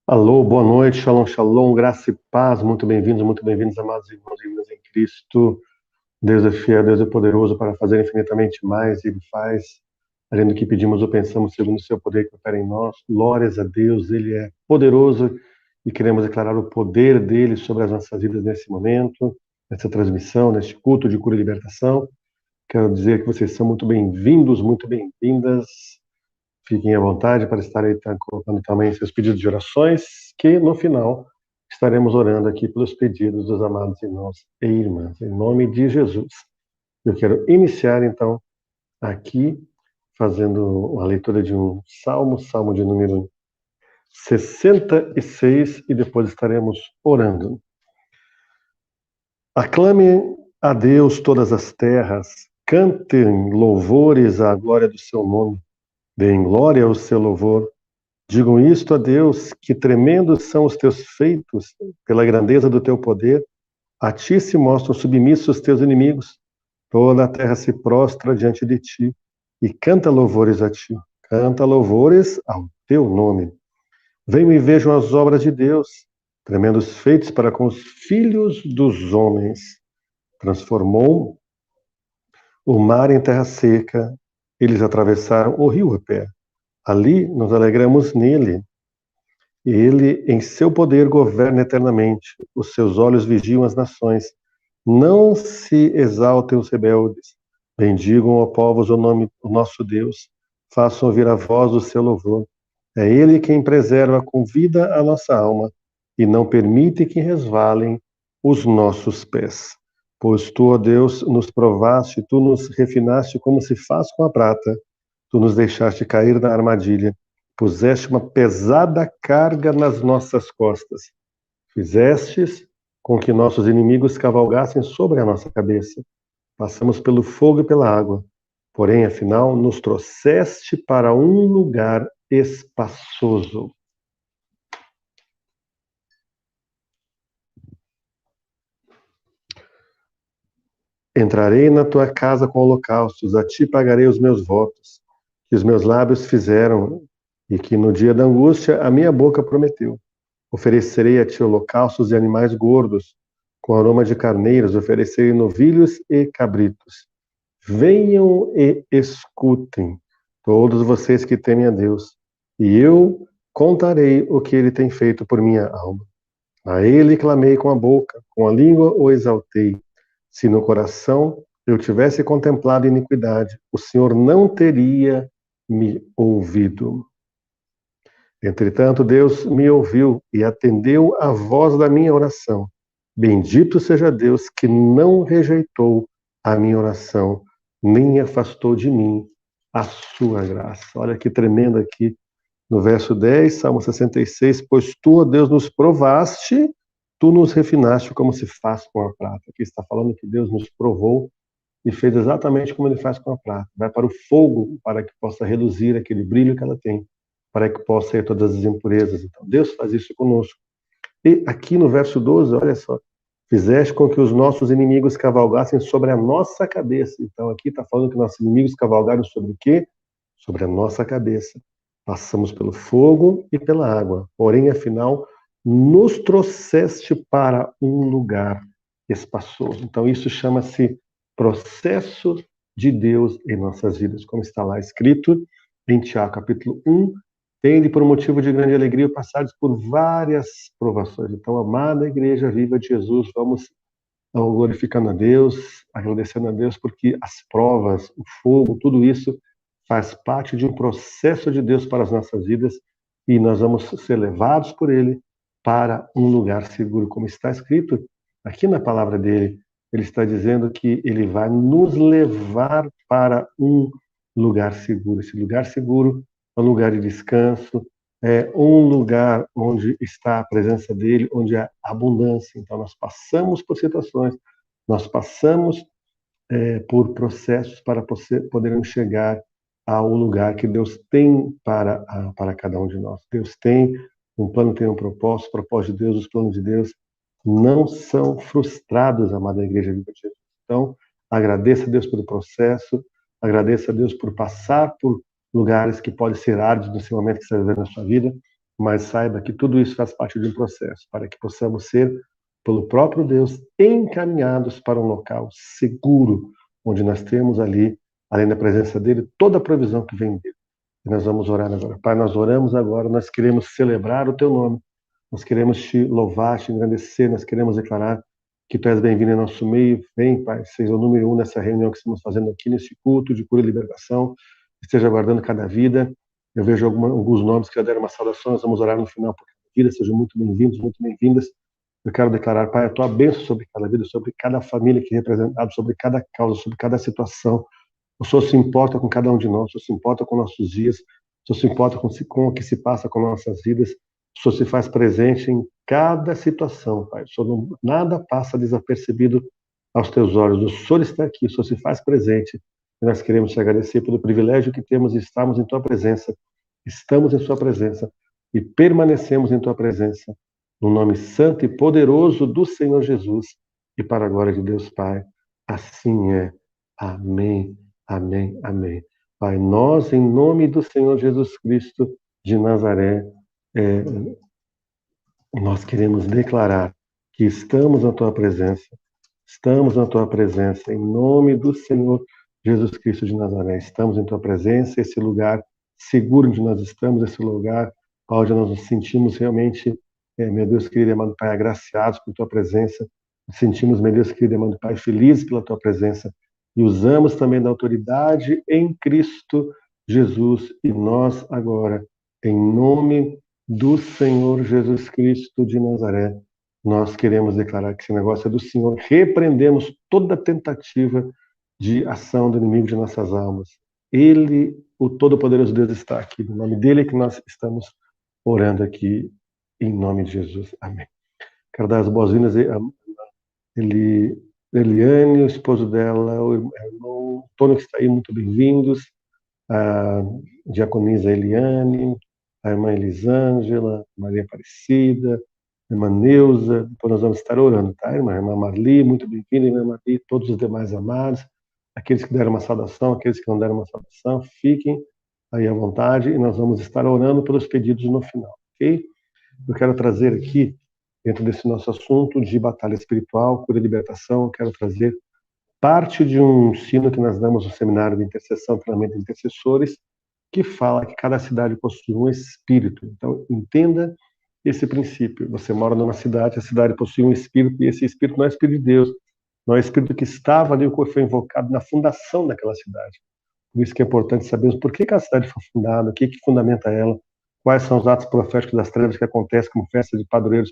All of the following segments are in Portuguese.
Alô, boa noite, shalom, shalom, graça e paz, muito bem-vindos, amados irmãos e irmãs em Cristo. Deus é fiel, Deus é poderoso para fazer infinitamente mais, Ele faz, além do que pedimos ou pensamos, segundo o seu poder que opera em nós. Glórias a Deus, Ele é poderoso e queremos declarar o poder dEle sobre as nossas vidas nesse momento, nessa transmissão, neste culto de cura e libertação. Quero dizer que vocês são muito bem-vindos, muito bem-vindas. Fiquem à vontade para estar aí colocando também seus pedidos de orações, que no final estaremos orando aqui pelos pedidos dos amados irmãos e irmãs, em nome de Jesus. Eu quero iniciar então aqui fazendo a leitura de um salmo de número 66, e depois estaremos orando. Aclame a Deus todas as terras, cantem louvores à glória do seu nome, deem glória ao seu louvor. Digam isto a Deus, que tremendos são os teus feitos, pela grandeza do teu poder. A ti se mostram submissos os teus inimigos. Toda a terra se prostra diante de ti e canta louvores a ti. Canta louvores ao teu nome. Venham e vejam as obras de Deus, tremendos feitos para com os filhos dos homens. Transformou o mar em terra seca, eles atravessaram o rio a pé. Ali nos alegramos nele. Ele, em seu poder, governa eternamente. Os seus olhos vigiam as nações. Não se exaltem os rebeldes. Bendigam, ó povos, o nome do nosso Deus. Façam ouvir a voz do seu louvor. É Ele quem preserva com vida a nossa alma e não permite que resvalem os nossos pés. Pois tu, ó Deus, nos provaste, tu nos refinaste como se faz com a prata. Tu nos deixaste cair na armadilha. Puseste uma pesada carga nas nossas costas. Fizestes com que nossos inimigos cavalgassem sobre a nossa cabeça. Passamos pelo fogo e pela água. Porém, afinal, nos trouxeste para um lugar espaçoso. Entrarei na tua casa com holocaustos, a ti pagarei os meus votos, que os meus lábios fizeram e que no dia da angústia a minha boca prometeu. Oferecerei a ti holocaustos de animais gordos, com aroma de carneiros, oferecerei novilhos e cabritos. Venham e escutem, todos vocês que temem a Deus, e eu contarei o que ele tem feito por minha alma. A ele clamei com a boca, com a língua o exaltei. Se no coração eu tivesse contemplado iniquidade, o Senhor não teria me ouvido. Entretanto, Deus me ouviu e atendeu à voz da minha oração. Bendito seja Deus que não rejeitou a minha oração, nem afastou de mim a sua graça. Olha que tremendo aqui no verso 10, Salmo 66. Pois tu, ó Deus, nos provaste, tu nos refinaste como se faz com a prata. Aqui está falando que Deus nos provou e fez exatamente como ele faz com a prata. Vai para o fogo para que possa reduzir aquele brilho que ela tem, para que possa ir todas as impurezas. Então, Deus faz isso conosco. E aqui no verso 12, olha só, fizeste com que os nossos inimigos cavalgassem sobre a nossa cabeça. Então, aqui está falando que nossos inimigos cavalgaram sobre o quê? Sobre a nossa cabeça. Passamos pelo fogo e pela água, porém, afinal, nos trouxeste para um lugar espaçoso. Então, isso chama-se processo de Deus em nossas vidas, como está lá escrito em Tiago, capítulo 1, tende por motivo de grande alegria passados por várias provações. Então, amada Igreja Viva de Jesus, vamos glorificando a Deus, agradecendo a Deus, porque as provas, o fogo, tudo isso faz parte de um processo de Deus para as nossas vidas e nós vamos ser levados por Ele para um lugar seguro, como está escrito aqui na palavra dele. Ele está dizendo que Ele vai nos levar para um lugar seguro. Esse lugar seguro é um lugar de descanso, é um lugar onde está a presença dele, onde há abundância. Então, nós passamos por situações, nós passamos por processos para podermos chegar ao lugar que Deus tem para cada um de nós. Deus tem um plano, tem um propósito, o propósito de Deus, os planos de Deus não são frustrados, amada Igreja Viva de Jesus. Então, agradeça a Deus pelo processo, agradeça a Deus por passar por lugares que podem ser árduos no seu momento que você está vivendo na sua vida, mas saiba que tudo isso faz parte de um processo, para que possamos ser, pelo próprio Deus, encaminhados para um local seguro, onde nós temos ali, além da presença dele, toda a provisão que vem dele. E nós vamos orar agora. Pai, nós oramos agora, nós queremos celebrar o teu nome, nós queremos te louvar, te engrandecer, nós queremos declarar que tu és bem-vindo em nosso meio. Vem, Pai, seja o número 1 nessa reunião que estamos fazendo aqui, nesse culto de cura e libertação, esteja guardando cada vida. Eu vejo alguns nomes que já deram uma saudação, nós vamos orar no final por cada vida, sejam muito bem-vindos, muito bem-vindas. Eu quero declarar, Pai, a tua bênção sobre cada vida, sobre cada família aqui representada, sobre cada causa, sobre cada situação. O Senhor se importa com cada um de nós, o Senhor se importa com nossos dias, o Senhor se importa com o que se passa com nossas vidas, o Senhor se faz presente em cada situação, Pai. O Senhor nada passa desapercebido aos teus olhos. O Senhor está aqui, o Senhor se faz presente. E nós queremos te agradecer pelo privilégio que temos de estarmos em tua presença. Estamos em sua presença e permanecemos em tua presença. No nome santo e poderoso do Senhor Jesus e para a glória de Deus Pai. Assim é. Amém. Amém, amém. Pai, nós, em nome do Senhor Jesus Cristo de Nazaré, nós queremos declarar que estamos na tua presença, em nome do Senhor Jesus Cristo de Nazaré. Estamos em tua presença, esse lugar seguro onde nós estamos, esse lugar onde nós nos sentimos realmente, meu Deus querido e amado Pai, agraciados por tua presença, nos sentimos, meu Deus querido e amado Pai, felizes pela tua presença, e usamos também da autoridade em Cristo Jesus. E nós agora, em nome do Senhor Jesus Cristo de Nazaré, nós queremos declarar que esse negócio é do Senhor. Repreendemos toda tentativa de ação do inimigo de nossas almas. Ele, o Todo-Poderoso Deus, está aqui. No nome dele é que nós estamos orando aqui, em nome de Jesus. Amém. Quero dar as boas-vindas a Eliane, o esposo dela, o irmão Antônio, que está aí, muito bem-vindos. A diaconisa Eliane, a irmã Elisângela, Maria Aparecida, a irmã Neuza. Depois nós vamos estar orando, tá, irmã? A irmã Marli, muito bem-vinda, irmã Marli, todos os demais amados, aqueles que deram uma saudação, aqueles que não deram uma saudação, fiquem aí à vontade e nós vamos estar orando pelos pedidos no final, ok? Eu quero trazer aqui, dentro desse nosso assunto de batalha espiritual, cura e libertação, eu quero trazer parte de um ensino que nós damos no seminário de intercessão, treinamento de intercessores, que fala que cada cidade possui um espírito. Então, entenda esse princípio. Você mora numa cidade, a cidade possui um espírito, e esse espírito não é espírito de Deus, não é espírito que estava ali, que foi invocado na fundação daquela cidade. Por isso que é importante sabermos por que a cidade foi fundada, o que fundamenta ela, quais são os atos proféticos das trevas que acontecem, como festa de padroeiros,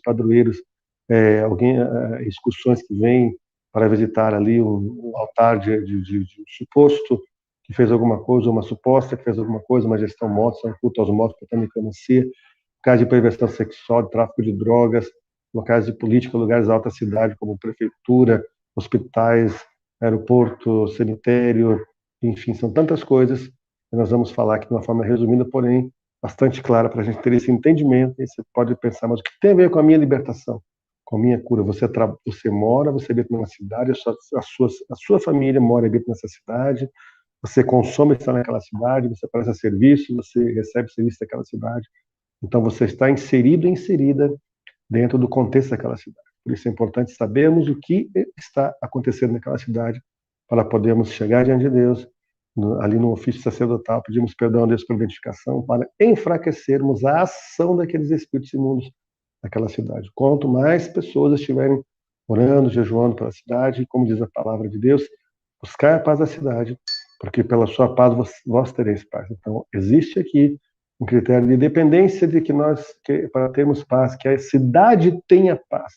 excursões que vêm para visitar ali um altar de um suposto que fez alguma coisa, uma suposta que fez alguma coisa, uma gestão mortos, um culto aos mortos, portanto, necromancia, locais de perversão sexual, de tráfico de drogas, locais de política, lugares da alta cidade, como prefeitura, hospitais, aeroporto, cemitério, enfim, são tantas coisas que nós vamos falar aqui de uma forma resumida, porém bastante clara, para a gente ter esse entendimento. E você pode pensar, mas o que tem a ver com a minha libertação, com a minha cura? Você mora, você habita numa cidade, a sua família mora e habita nessa cidade, você consome, está naquela cidade, você presta serviço, você recebe serviço daquela cidade. Então, você está inserido e inserida dentro do contexto daquela cidade. Por isso é importante sabermos o que está acontecendo naquela cidade para podermos chegar diante de Deus, ali no ofício sacerdotal, pedimos perdão a Deus pela identificação, para enfraquecermos a ação daqueles espíritos imundos naquela cidade. Quanto mais pessoas estiverem orando, jejuando pela cidade, como diz a palavra de Deus, buscai a paz da cidade, porque pela sua paz vós tereis paz. Então, existe aqui um critério de dependência de que para termos paz, que a cidade tenha paz.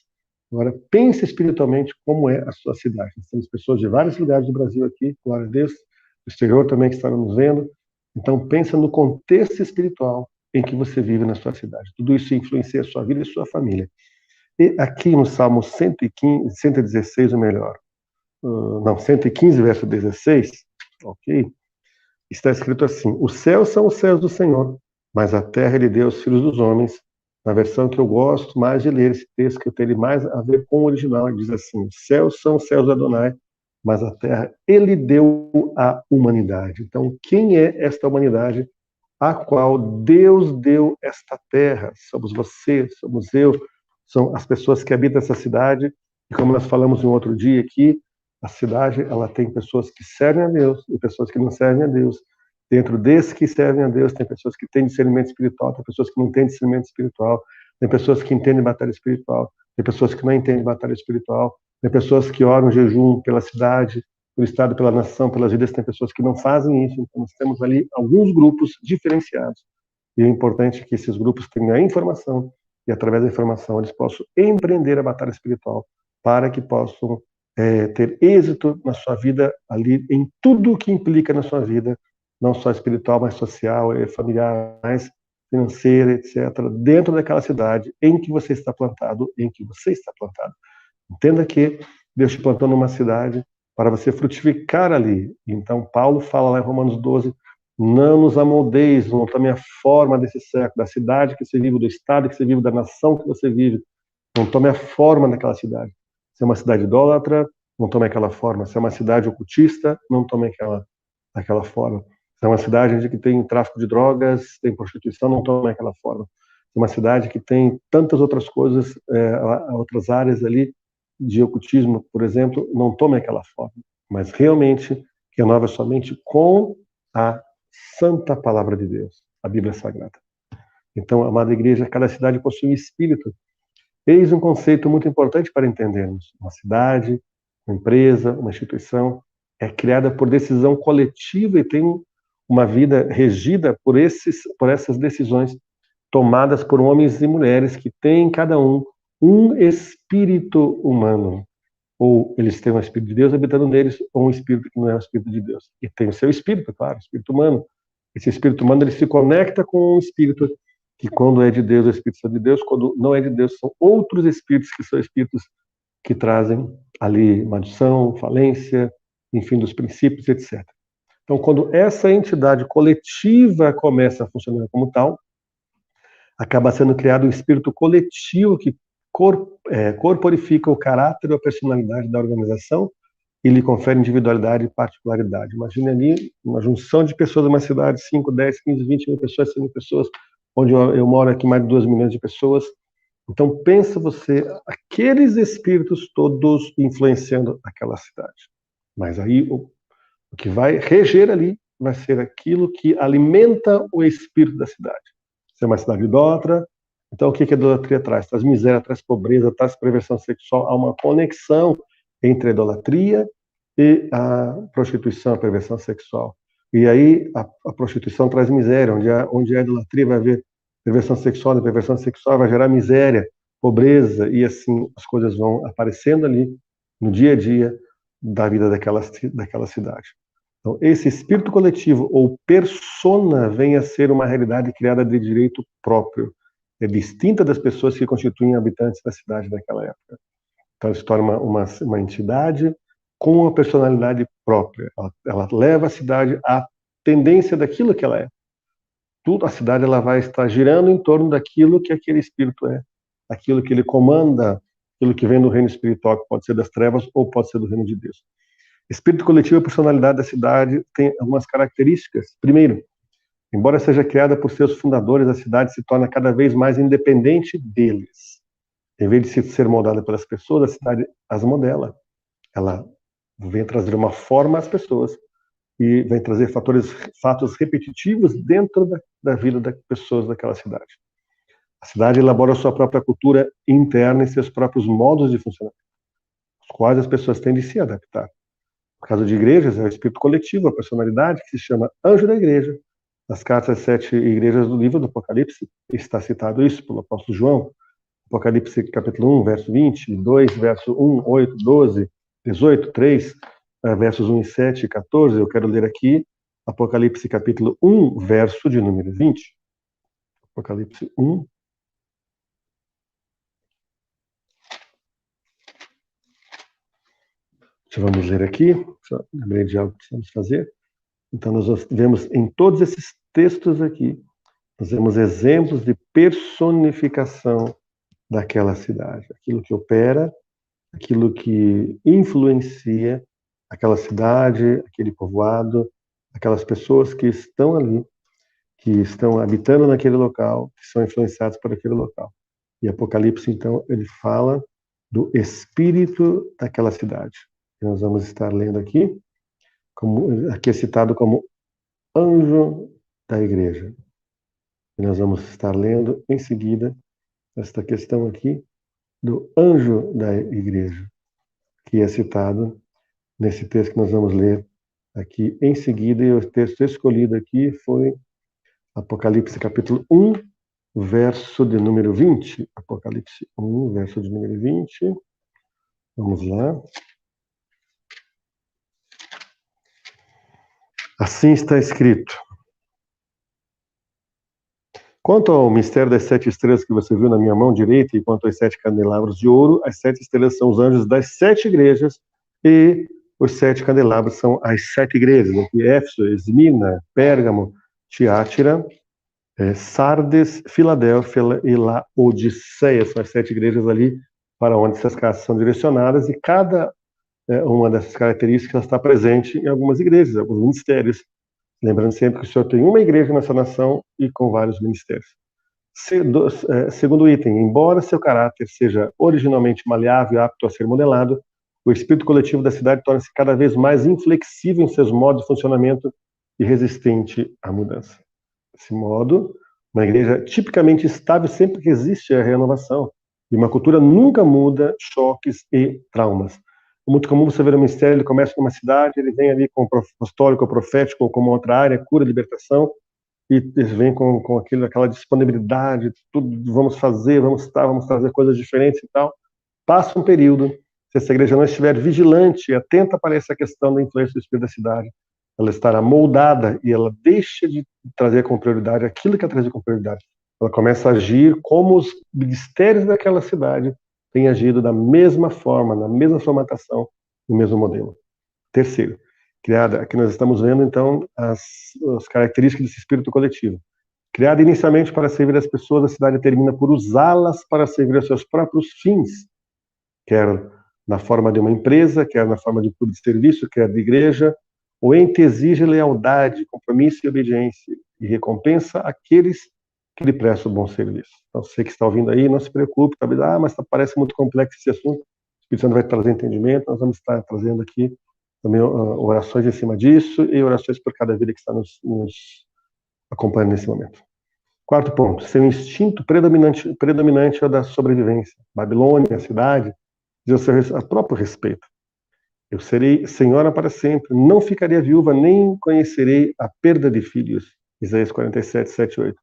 Agora, pense espiritualmente como é a sua cidade. Nós temos pessoas de vários lugares do Brasil aqui, glória a Deus, do exterior também que estão nos vendo. Então, pensa no contexto espiritual em que você vive na sua cidade. Tudo isso influencia a sua vida e a sua família. E aqui no Salmo 115, 116, ou melhor, 115, verso 16, ok? Está escrito assim: os céus são os céus do Senhor, mas a terra ele deu aos filhos dos homens. Na versão que eu gosto mais de ler esse texto, que eu tenho mais a ver com o original, ele diz assim: os céus são os céus do Adonai, mas a terra ele deu à humanidade. Então, quem é esta humanidade? a qual Deus deu esta terra. Somos você, somos eu, são as pessoas que habitam essa cidade. E como nós falamos um outro dia aqui, a cidade ela tem pessoas que servem a Deus e pessoas que não servem a Deus. Dentro desses que servem a Deus, tem pessoas que têm discernimento espiritual, tem pessoas que não têm discernimento espiritual, tem pessoas que entendem batalha espiritual, tem pessoas que não entendem batalha espiritual, tem pessoas que oram jejum pela cidade, pelo Estado, pela nação, pelas vidas, tem pessoas que não fazem isso. Então, nós temos ali alguns grupos diferenciados. E é importante que esses grupos tenham a informação e, através da informação, eles possam empreender a batalha espiritual para que possam ter êxito na sua vida ali, em tudo que implica na sua vida, não só espiritual, mas social, familiar, mais financeira, etc., dentro daquela cidade em que você está plantado, em que você está plantado. Entenda que Deus te plantou numa cidade para você frutificar ali. Então, Paulo fala lá em Romanos 12, não nos amoldeis, não tome a forma desse século, da cidade que você vive, do estado que você vive, da nação que você vive, não tome a forma daquela cidade. Se é uma cidade idólatra, não tome aquela forma. Se é uma cidade ocultista, não tome aquela forma. Se é uma cidade onde tem tráfico de drogas, tem prostituição, não tome aquela forma. Se é uma cidade que tem tantas outras coisas, outras áreas ali, de ocultismo, por exemplo, não tome aquela forma. Mas realmente renova sua mente com a santa palavra de Deus, a Bíblia Sagrada. Então, amada igreja, cada cidade possui um espírito. Eis um conceito muito importante para entendermos. Uma cidade, uma empresa, uma instituição é criada por decisão coletiva e tem uma vida regida por essas decisões tomadas por homens e mulheres que têm cada um espírito humano. Ou eles têm um espírito de Deus habitando neles, ou um espírito que não é o espírito de Deus. E tem o seu espírito, claro, o espírito humano. Esse espírito humano ele se conecta com um espírito que, quando é de Deus, é o Espírito Santo de Deus, quando não é de Deus, são outros espíritos que são espíritos que trazem ali maldição, falência, enfim, dos princípios, etc. Então, quando essa entidade coletiva começa a funcionar como tal, acaba sendo criado um espírito coletivo que corporifica o caráter ou a personalidade da organização e lhe confere individualidade e particularidade. Imagine ali uma junção de pessoas numa cidade, 5, 10, 15, 20 mil pessoas, 100 mil pessoas, onde eu moro aqui mais de 2 milhões de pessoas. Então pensa você, aqueles espíritos todos influenciando aquela cidade. Mas aí o que vai reger ali vai ser aquilo que alimenta o espírito da cidade. Se é uma cidade idólatra, então o que a idolatria traz? Traz miséria, traz pobreza, traz perversão sexual. Há uma conexão entre a idolatria e a prostituição, a perversão sexual. E aí a prostituição traz miséria, onde a idolatria vai haver perversão sexual, a perversão sexual vai gerar miséria, pobreza, e assim as coisas vão aparecendo ali no dia a dia da vida daquela cidade. Então, esse espírito coletivo ou persona vem a ser uma realidade criada de direito próprio, é distinta das pessoas que constituem habitantes da cidade naquela época. Então, se torna uma entidade com uma personalidade própria. Ela leva a cidade à tendência daquilo que ela é. Tudo, a cidade ela vai estar girando em torno daquilo que aquele espírito é, aquilo que ele comanda, aquilo que vem do reino espiritual, que pode ser das trevas ou pode ser do reino de Deus. Espírito coletivo e personalidade da cidade tem algumas características. Primeiro, embora seja criada por seus fundadores, a cidade se torna cada vez mais independente deles. Em vez de ser moldada pelas pessoas, a cidade as modela. Ela vem trazer uma forma às pessoas e vem trazer fatos repetitivos dentro da vida das pessoas daquela cidade. A cidade elabora sua própria cultura interna e seus próprios modos de funcionamento, os quais as pessoas têm de se adaptar. No caso de igrejas, é o espírito coletivo, a personalidade, que se chama anjo da igreja. Nas cartas às 7 igrejas do livro do Apocalipse, está citado isso pelo apóstolo João. Apocalipse capítulo 1, verso 20, 2, verso 1, 8, 12, 18, 3, versos 1 e 7 e 14. Eu quero ler aqui Apocalipse capítulo 1, verso de número 20. Apocalipse 1. Vamos ler aqui, só lembrei de algo que precisamos fazer. Então, nós vemos em todos esses textos aqui, nós vemos exemplos de personificação daquela cidade, aquilo que opera, aquilo que influencia aquela cidade, aquele povoado, aquelas pessoas que estão ali, que estão habitando naquele local, que são influenciados por aquele local. E Apocalipse, então, ele fala do espírito daquela cidade. E nós vamos estar lendo aqui, aqui é citado como anjo da igreja. E nós vamos estar lendo em seguida esta questão aqui do anjo da igreja, que é citado nesse texto que nós vamos ler aqui em seguida, e o texto escolhido aqui foi Apocalipse capítulo 1, verso de número 20. Apocalipse 1, verso de número 20. Vamos lá. Assim está escrito: quanto ao mistério das 7 estrelas que você viu na minha mão direita, e quanto aos 7 candelabros de ouro, as 7 estrelas são os anjos das 7 igrejas, e os 7 candelabros são as 7 igrejas, aqui Éfeso, Esmina, Pérgamo, Tiátira, Sardes, Filadélfia e Laodiceia. São as 7 igrejas ali para onde essas cartas são direcionadas, e cada uma dessas características está presente em algumas igrejas, alguns ministérios. Lembrando sempre que o Senhor tem uma igreja nessa nação e com vários ministérios. Segundo item, embora seu caráter seja originalmente maleável e apto a ser modelado, o espírito coletivo da cidade torna-se cada vez mais inflexível em seus modos de funcionamento e resistente à mudança. Desse modo, uma igreja tipicamente estável sempre que existe a renovação, e uma cultura nunca muda choques e traumas. É muito comum você ver um ministério, ele começa numa cidade, ele vem ali com o apostólico, o profético, ou com uma outra área, cura, libertação, e eles vêm com aquela disponibilidade, tudo, vamos fazer, vamos trazer coisas diferentes e tal. Passa um período, se essa igreja não estiver vigilante e atenta para essa questão da influência do Espírito da cidade, ela estará moldada e ela deixa de trazer com prioridade aquilo que ela trazia com prioridade. Ela começa a agir como os ministérios daquela cidade têm agido da mesma forma, na mesma formatação, no mesmo modelo. Terceiro, aqui nós estamos vendo, então, as características desse espírito coletivo. Criada inicialmente para servir as pessoas, a cidade termina por usá-las para servir aos seus próprios fins, quer na forma de uma empresa, quer na forma de clube de serviço, quer de igreja. O ente exige lealdade, compromisso e obediência, e recompensa aqueles que lhe prestam bom serviço. Então, você que está ouvindo aí, não se preocupe, talvez, mas parece muito complexo esse assunto, o Espírito Santo vai trazer entendimento, nós vamos estar trazendo aqui também orações em cima disso, e orações por cada vida que está nos acompanhando nesse momento. Quarto ponto, seu instinto predominante é o da sobrevivência. Babilônia, a cidade, diz ao seu próprio respeito: eu serei senhora para sempre, não ficaria viúva, nem conhecerei a perda de filhos. Isaías 47, 7, 8.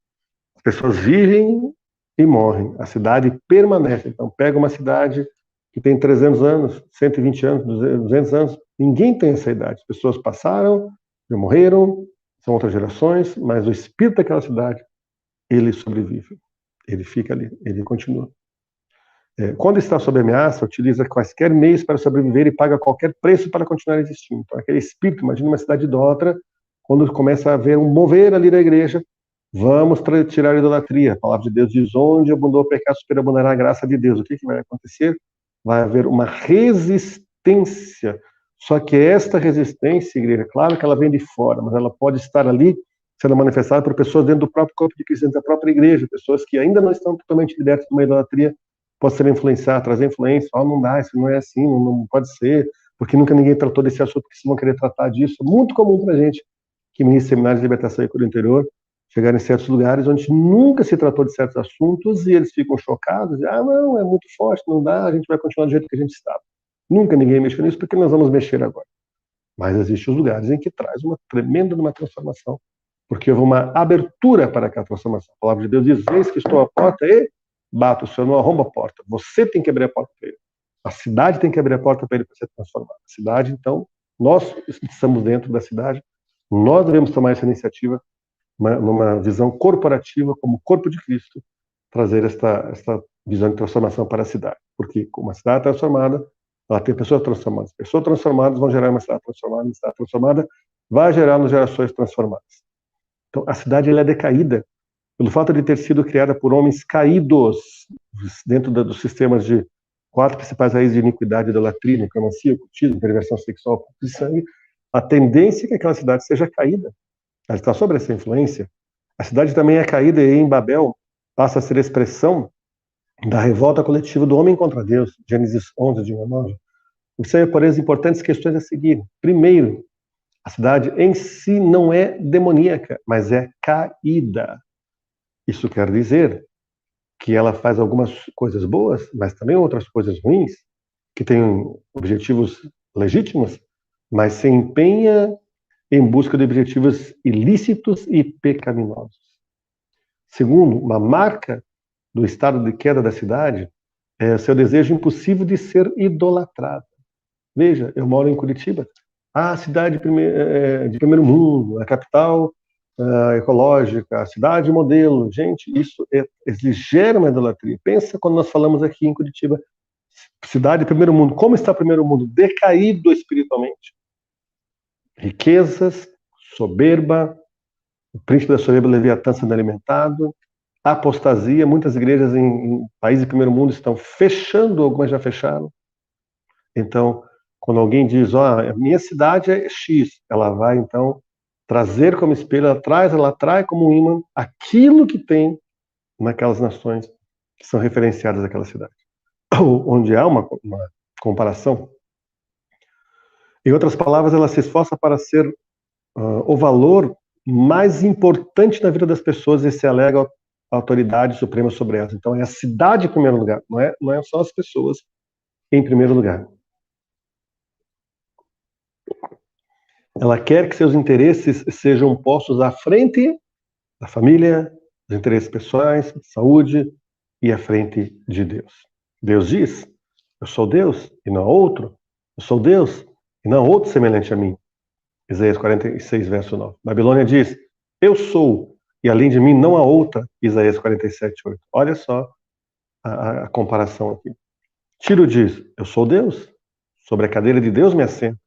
As pessoas vivem e morrem, a cidade permanece. Então, pega uma cidade que tem 300 anos, 120 anos, 200 anos, ninguém tem essa idade. As pessoas passaram, já morreram, são outras gerações, mas o espírito daquela cidade, ele sobrevive, ele fica ali, ele continua. Quando está sob ameaça, utiliza quaisquer meios para sobreviver e paga qualquer preço para continuar existindo. Então, aquele espírito, imagina uma cidade idólatra, quando começa a haver um mover ali da igreja, vamos tirar a idolatria. A palavra de Deus diz: onde abundou o pecado, superabundará a graça de Deus. O que vai acontecer? Vai haver uma resistência. Só que esta resistência, igreja, claro que ela vem de fora, mas ela pode estar ali sendo manifestada por pessoas dentro do próprio corpo de Cristo, dentro da própria igreja, pessoas que ainda não estão totalmente libertas de uma idolatria, pode ser influenciar, trazer influência, não dá, isso não é assim, não pode ser, porque nunca ninguém tratou desse assunto, porque vocês vão querer tratar disso. Muito comum para a gente que ministra seminários de libertação e cura interior, chegar em certos lugares onde nunca se tratou de certos assuntos e eles ficam chocados, não, é muito forte, não dá, a gente vai continuar do jeito que a gente estava. Nunca ninguém mexeu nisso, porque nós vamos mexer agora. Mas existem os lugares em que traz uma tremenda transformação, porque houve uma abertura para aquela transformação. A palavra de Deus diz: eis que estou à porta e bato, o Senhor não arromba a porta. Você tem que abrir a porta para ele. A cidade tem que abrir a porta para ele para ser transformada. A cidade, então, nós estamos dentro da cidade, nós devemos tomar essa iniciativa, numa visão corporativa, como corpo de Cristo, trazer esta visão de transformação para a cidade. Porque com uma cidade transformada, ela tem pessoas transformadas. Pessoas transformadas vão gerar uma cidade transformada vai gerar nas gerações transformadas. Então, a cidade ela é decaída pelo fato de ter sido criada por homens caídos dentro dos sistemas de 4 principais raízes de iniquidade: idolatria, necromancia, ocultismo, perversão sexual, sangue. A tendência é que aquela cidade seja caída. Ela está sob essa influência. A cidade também é caída e em Babel passa a ser expressão da revolta coletiva do homem contra Deus, Gênesis 11, de 1 a 9. Observe, porém, as importantes questões a seguir. Primeiro, a cidade em si não é demoníaca, mas é caída. Isso quer dizer que ela faz algumas coisas boas, mas também outras coisas ruins, que têm objetivos legítimos, mas se empenha em busca de objetivos ilícitos e pecaminosos. Segundo, uma marca do estado de queda da cidade é o seu desejo impossível de ser idolatrado. Veja, eu moro em Curitiba, a cidade de primeiro mundo, a capital ecológica, a cidade modelo. Gente, isso gera uma idolatria. Pensa quando nós falamos aqui em Curitiba, cidade de primeiro mundo. Como está o primeiro mundo? Decaído espiritualmente. Riquezas, soberba, o príncipe da soberba Leviatã sendo alimentado, apostasia. Muitas igrejas em países de primeiro mundo estão fechando, algumas já fecharam. Então, quando alguém diz, a minha cidade é X, ela vai, então, trazer como espelho, ela atrai como um imã aquilo que tem naquelas nações que são referenciadas àquela cidade. Onde há uma comparação. Em outras palavras, ela se esforça para ser o valor mais importante na vida das pessoas e se alega a autoridade suprema sobre elas. Então, é a cidade em primeiro lugar, não é só as pessoas em primeiro lugar. Ela quer que seus interesses sejam postos à frente da família, dos interesses pessoais, de saúde e à frente de Deus. Deus diz, eu sou Deus e não outro. Eu sou Deus e não outro semelhante a mim. Isaías 46, verso 9. Babilônia diz, eu sou e além de mim não há outra. Isaías 47, 8. Olha só a comparação aqui. Tiro diz, eu sou Deus, sobre a cadeira de Deus me assento.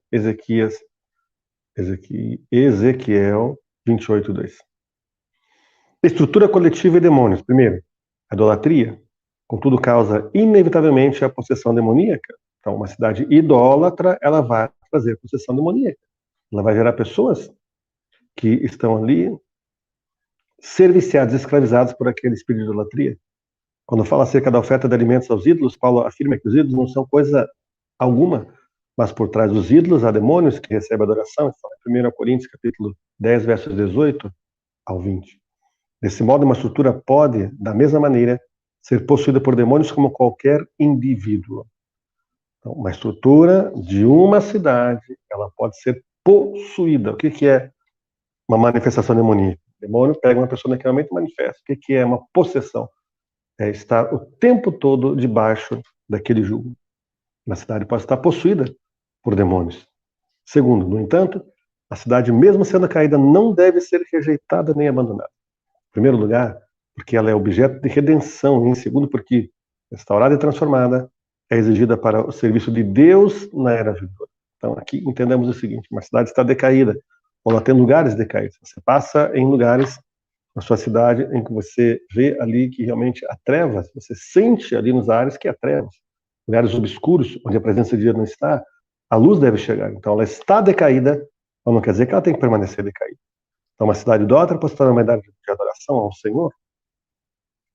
Ezequiel 28, 2. Estrutura coletiva e demônios. Primeiro, a idolatria. Contudo, causa inevitavelmente a possessão demoníaca. Então, uma cidade idólatra, ela vai trazer possessão demoníaca. Ela vai gerar pessoas que estão ali serviciadas, escravizadas por aquele espírito de idolatria. Quando fala acerca da oferta de alimentos aos ídolos, Paulo afirma que os ídolos não são coisa alguma, mas por trás dos ídolos há demônios que recebem adoração. Isso é 1 Coríntios, capítulo 10, versos 18 ao 20. Desse modo, uma estrutura pode, da mesma maneira, ser possuída por demônios como qualquer indivíduo. Então, uma estrutura de uma cidade, ela pode ser possuída. O que é uma manifestação demoníaca? O demônio pega uma pessoa naquele momento e manifesta. O que é uma possessão? É estar o tempo todo debaixo daquele jugo. Uma cidade pode estar possuída por demônios. Segundo, no entanto, a cidade, mesmo sendo caída, não deve ser rejeitada nem abandonada. Em primeiro lugar, porque ela é objeto de redenção. E em segundo, porque restaurada e transformada é exigida para o serviço de Deus na era vindoura. Então, aqui entendemos o seguinte, uma cidade está decaída, ou ela tem lugares decaídos. Você passa em lugares na sua cidade em que você vê ali que realmente há trevas, você sente ali nos ares que há trevas. Lugares obscuros, onde a presença de Deus não está, a luz deve chegar. Então, ela está decaída, mas não quer dizer que ela tem que permanecer decaída. Então, uma cidade idólatra pode se tornar uma idade de adoração ao Senhor.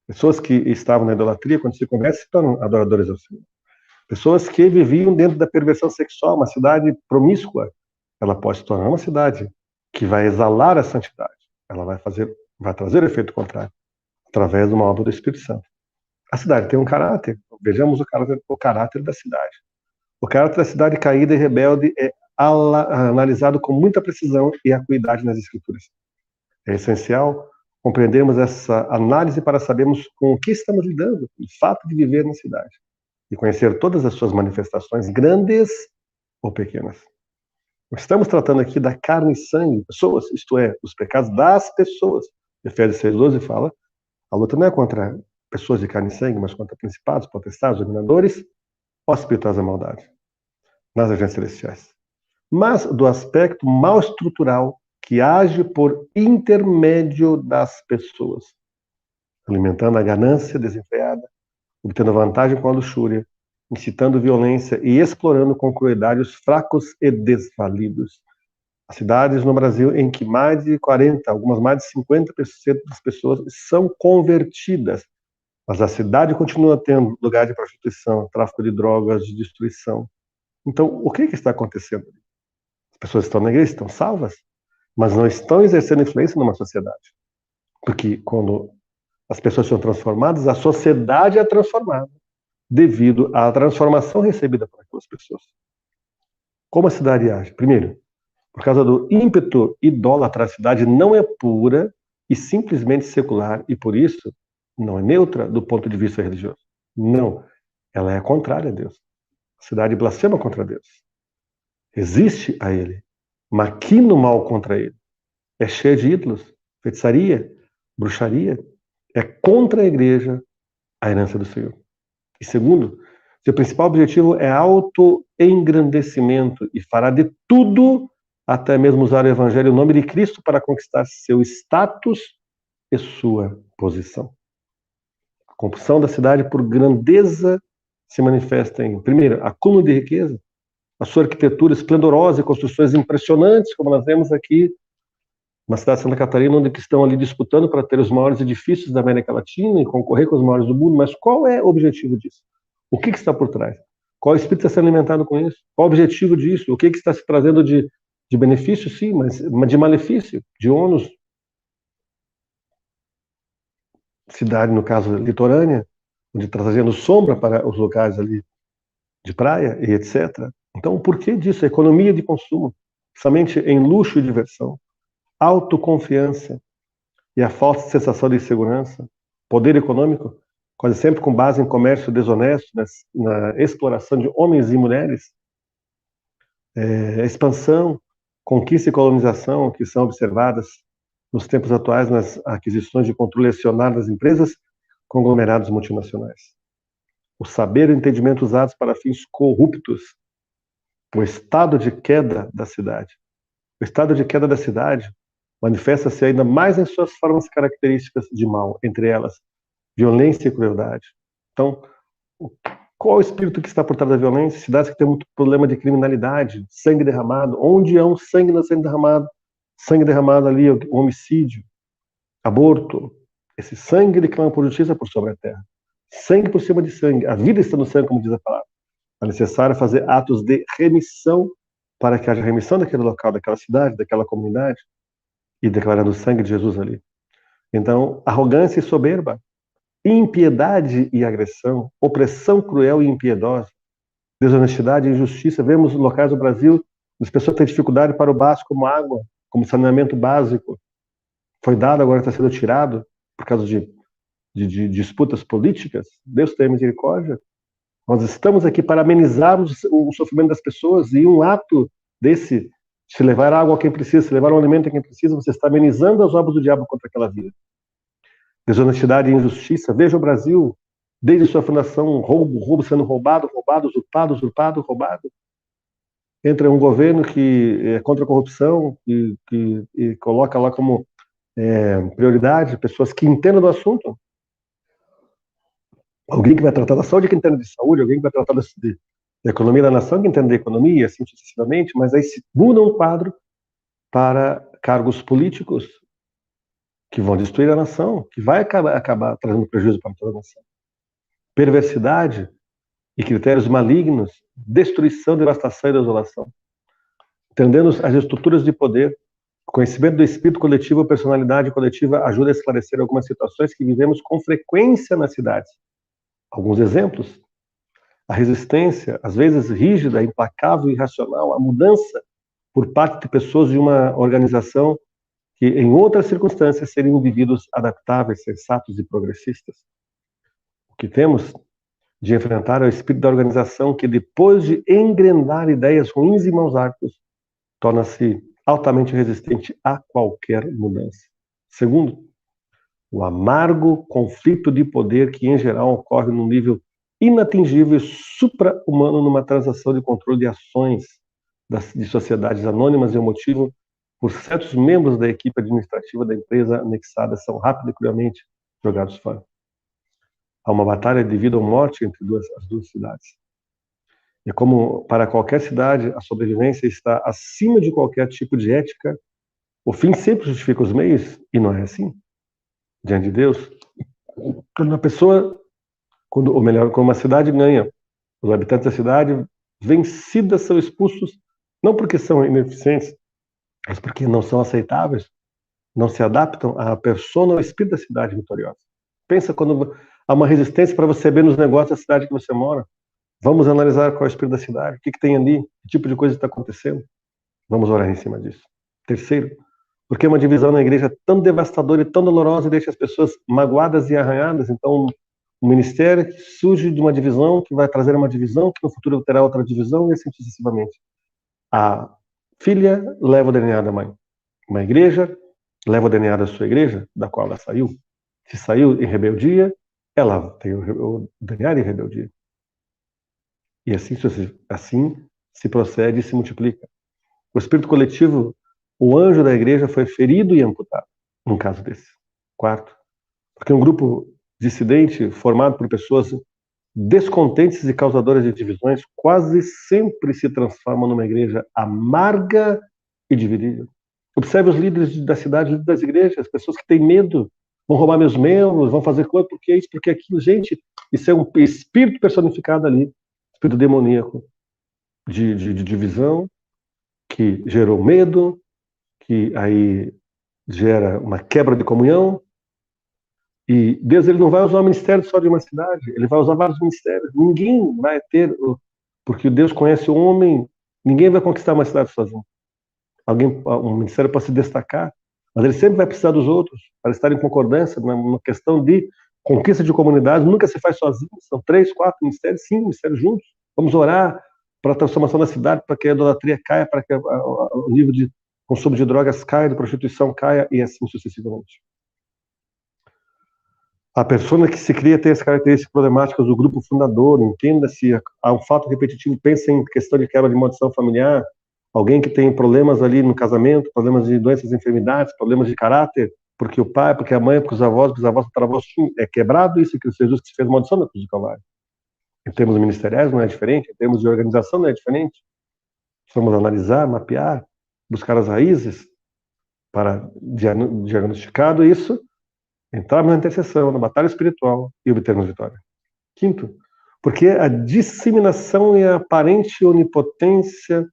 Pessoas que estavam na idolatria, quando se convertem, se tornam adoradores ao Senhor. Pessoas que viviam dentro da perversão sexual, uma cidade promíscua, ela pode se tornar uma cidade que vai exalar a santidade. Ela vai trazer o efeito contrário, através de uma obra do Espírito Santo. A cidade tem um caráter. Vejamos o caráter da cidade. O caráter da cidade caída e rebelde é analisado com muita precisão e acuidade nas Escrituras. É essencial compreendermos essa análise para sabermos com o que estamos lidando, o fato de viver na cidade, e conhecer todas as suas manifestações, grandes ou pequenas. Estamos tratando aqui da carne e sangue de pessoas, isto é, os pecados das pessoas. Efésios 6,12 fala, a luta não é contra pessoas de carne e sangue, mas contra principados, potestades, dominadores, ou espirituais da maldade, nas regiões celestiais. Mas do aspecto mal estrutural que age por intermédio das pessoas, alimentando a ganância desenfreada, obtendo vantagem com a luxúria, incitando violência e explorando com crueldade os fracos e desvalidos. Há cidades no Brasil em que mais de 40, algumas mais de 50% das pessoas são convertidas, mas a cidade continua tendo lugar de prostituição, tráfico de drogas, de destruição. Então, o que está acontecendo? As pessoas estão na igreja, estão salvas, mas não estão exercendo influência numa sociedade. Porque quando as pessoas são transformadas, a sociedade é transformada devido à transformação recebida por aquelas pessoas. Como a cidade age? Primeiro, por causa do ímpeto idólatra, a cidade não é pura e simplesmente secular, e por isso não é neutra do ponto de vista religioso. Não, ela é contrária a Deus. A cidade blasfema contra Deus. Resiste a ele, maquina o mal contra ele. É cheia de ídolos, feitiçaria, bruxaria. É contra a igreja, a herança do Senhor. E segundo, seu principal objetivo é autoengrandecimento e fará de tudo, até mesmo usar o evangelho, o nome de Cristo, para conquistar seu status e sua posição. A compulsão da cidade por grandeza se manifesta em, primeiro, acúmulo de riqueza, a sua arquitetura esplendorosa e construções impressionantes, como nós vemos aqui na cidade de Santa Catarina, onde estão ali disputando para ter os maiores edifícios da América Latina e concorrer com os maiores do mundo. Mas qual é o objetivo disso? O que está por trás? Qual espírito está sendo alimentado com isso? Qual o objetivo disso? O que está se trazendo de benefício, sim, mas de malefício, de ônus? Cidade, no caso, litorânea, onde está trazendo sombra para os locais ali de praia e etc. Então, por que disso? A economia de consumo, somente em luxo e diversão, autoconfiança e a falsa sensação de segurança, poder econômico, quase sempre com base em comércio desonesto, na exploração de homens e mulheres, expansão, conquista e colonização que são observadas nos tempos atuais nas aquisições de controle acionário das empresas, conglomerados multinacionais. O saber e o entendimento usados para fins corruptos, o estado de queda da cidade. O estado de queda da cidade manifesta-se ainda mais em suas formas características de mal, entre elas violência e crueldade. Então, qual é o espírito que está por trás da violência? Cidades que têm muito problema de criminalidade, sangue derramado. Onde há um sangue não sendo derramado? Sangue derramado ali, o homicídio, aborto. Esse sangue ele clama por justiça por sobre a terra. Sangue por cima de sangue. A vida está no sangue, como diz a palavra. É necessário fazer atos de remissão para que haja remissão daquele local, daquela cidade, daquela comunidade, e declarando o sangue de Jesus ali. Então, arrogância e soberba, impiedade e agressão, opressão cruel e impiedosa, desonestidade e injustiça. Vemos locais do Brasil as pessoas têm dificuldade para o básico, como água, como saneamento básico. Foi dado, agora está sendo tirado por causa de disputas políticas. Deus tenha misericórdia. Nós estamos aqui para amenizar o sofrimento das pessoas, e um ato desse, se levar água a quem precisa, se levar um alimento a quem precisa, você está amenizando as obras do diabo contra aquela vida. Desonestidade e injustiça. Veja o Brasil, desde sua fundação, roubo sendo roubado, usurpado. Entra um governo que é contra a corrupção e coloca lá como prioridade pessoas que entendam do assunto. Alguém que vai tratar da saúde, que entende de saúde, alguém que vai tratar da economia da nação, que entende de economia, assim sucessivamente, mas aí se muda um quadro para cargos políticos que vão destruir a nação, que vai acabar trazendo prejuízo para toda a nação. Perversidade e critérios malignos, destruição, devastação e desolação. Entendendo as estruturas de poder, conhecimento do espírito coletivo, personalidade coletiva ajuda a esclarecer algumas situações que vivemos com frequência nas cidades. Alguns exemplos: a resistência, às vezes rígida, implacável e irracional, a mudança por parte de pessoas de uma organização que, em outras circunstâncias, seriam indivíduos adaptáveis, sensatos e progressistas. O que temos de enfrentar é o espírito da organização que, depois de engrenar ideias ruins e maus hábitos, torna-se altamente resistente a qualquer mudança. Segundo, o amargo conflito de poder que, em geral, ocorre num nível inatingível e supra-humano numa transação de controle de ações de sociedades anônimas e o motivo por certos membros da equipe administrativa da empresa anexada são rápido e cruelmente jogados fora. Há uma batalha de vida ou morte entre as duas cidades. E como para qualquer cidade a sobrevivência está acima de qualquer tipo de ética, o fim sempre justifica os meios, e não é assim, diante de Deus. Quando uma pessoa, ou melhor, quando uma cidade ganha, os habitantes da cidade vencidas são expulsos, não porque são ineficientes, mas porque não são aceitáveis, não se adaptam à persona, ao espírito da cidade vitoriosa. Pensa quando há uma resistência para você ver nos negócios da cidade que você mora. Vamos analisar qual é o espírito da cidade, o que tem ali, que tipo de coisa está acontecendo. Vamos orar em cima disso. Terceiro, porque uma divisão na igreja é tão devastadora e tão dolorosa e deixa as pessoas magoadas e arranhadas. Então, um ministério que surge de uma divisão, que vai trazer uma divisão, que no futuro terá outra divisão, e assim sucessivamente. A filha leva o DNA da mãe. Uma igreja leva o DNA da sua igreja, da qual ela saiu. Se saiu em rebeldia, ela tem o DNA de rebeldia. E assim se procede e se multiplica. O espírito coletivo, o anjo da igreja foi ferido e amputado, num caso desse. Quarto, porque um grupo dissidente formado por pessoas descontentes e causadoras de divisões quase sempre se transforma numa igreja amarga e dividida. Observe os líderes da cidade, líderes das igrejas, pessoas que têm medo, vão roubar meus membros, vão fazer coisa, porque isso, porque aquilo. Gente, isso é um espírito personificado ali, espírito demoníaco de divisão, que gerou medo, que aí gera uma quebra de comunhão. E Deus, ele não vai usar o ministério só de uma cidade, ele vai usar vários ministérios. Ninguém vai ter, porque Deus conhece o homem, ninguém vai conquistar uma cidade sozinho. Um ministério pode se destacar, mas ele sempre vai precisar dos outros para estar em concordância numa questão de conquista de comunidade. Nunca se faz sozinho, são 3, 4 ministérios, 5 ministérios juntos. Vamos orar para a transformação da cidade, para que a idolatria caia, para que o nível de consumo de drogas caia, de prostituição caia, e assim sucessivamente. A persona que se cria tem as características problemáticas do grupo fundador, entenda-se, há um fato repetitivo, pensa em questão de quebra de maldição familiar, alguém que tem problemas ali no casamento, problemas de doenças e enfermidades, problemas de caráter, porque o pai, porque a mãe, porque os avós, tataravós, é quebrado isso que Jesus que fez maldição na cruz do Calvário. Em termos ministeriais não é diferente, em termos de organização não é diferente. Vamos analisar, mapear, buscar as raízes para diagnosticado isso, entrarmos na intercessão, na batalha espiritual e obtermos vitória. Quinto, porque a disseminação e a aparente onipotência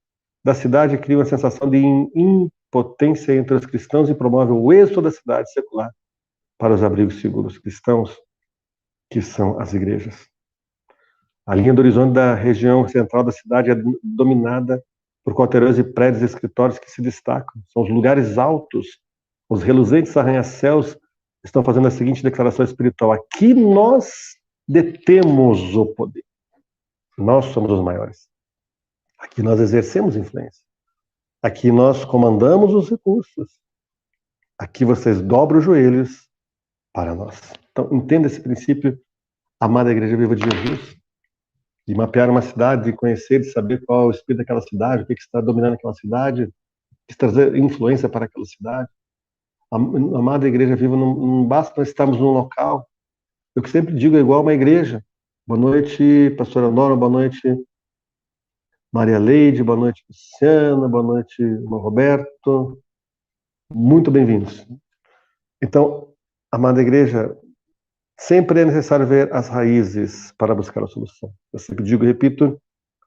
da cidade cria uma sensação de impotência entre os cristãos e promove o êxodo da cidade secular para os abrigos seguros cristãos, que são as igrejas. A linha do horizonte da região central da cidade é dominada por quarteirões e prédios e escritórios que se destacam. São os lugares altos, os reluzentes arranha-céus estão fazendo a seguinte declaração espiritual: aqui nós detemos o poder. Nós somos os maiores. Aqui nós exercemos influência. Aqui nós comandamos os recursos. Aqui vocês dobram os joelhos para nós. Então, entenda esse princípio, amada Igreja Viva de Jesus, de mapear uma cidade, de conhecer, de saber qual é o espírito daquela cidade, o que está dominando aquela cidade, de trazer influência para aquela cidade. Amada Igreja Viva, não basta nós estarmos num local. Eu que sempre digo, é igual uma igreja. Boa noite, pastora Nora, boa noite, Maria Leide, boa noite, Luciana, boa noite, irmão Roberto. Muito bem-vindos. Então, amada igreja, sempre é necessário ver as raízes para buscar a solução. Eu sempre digo e repito,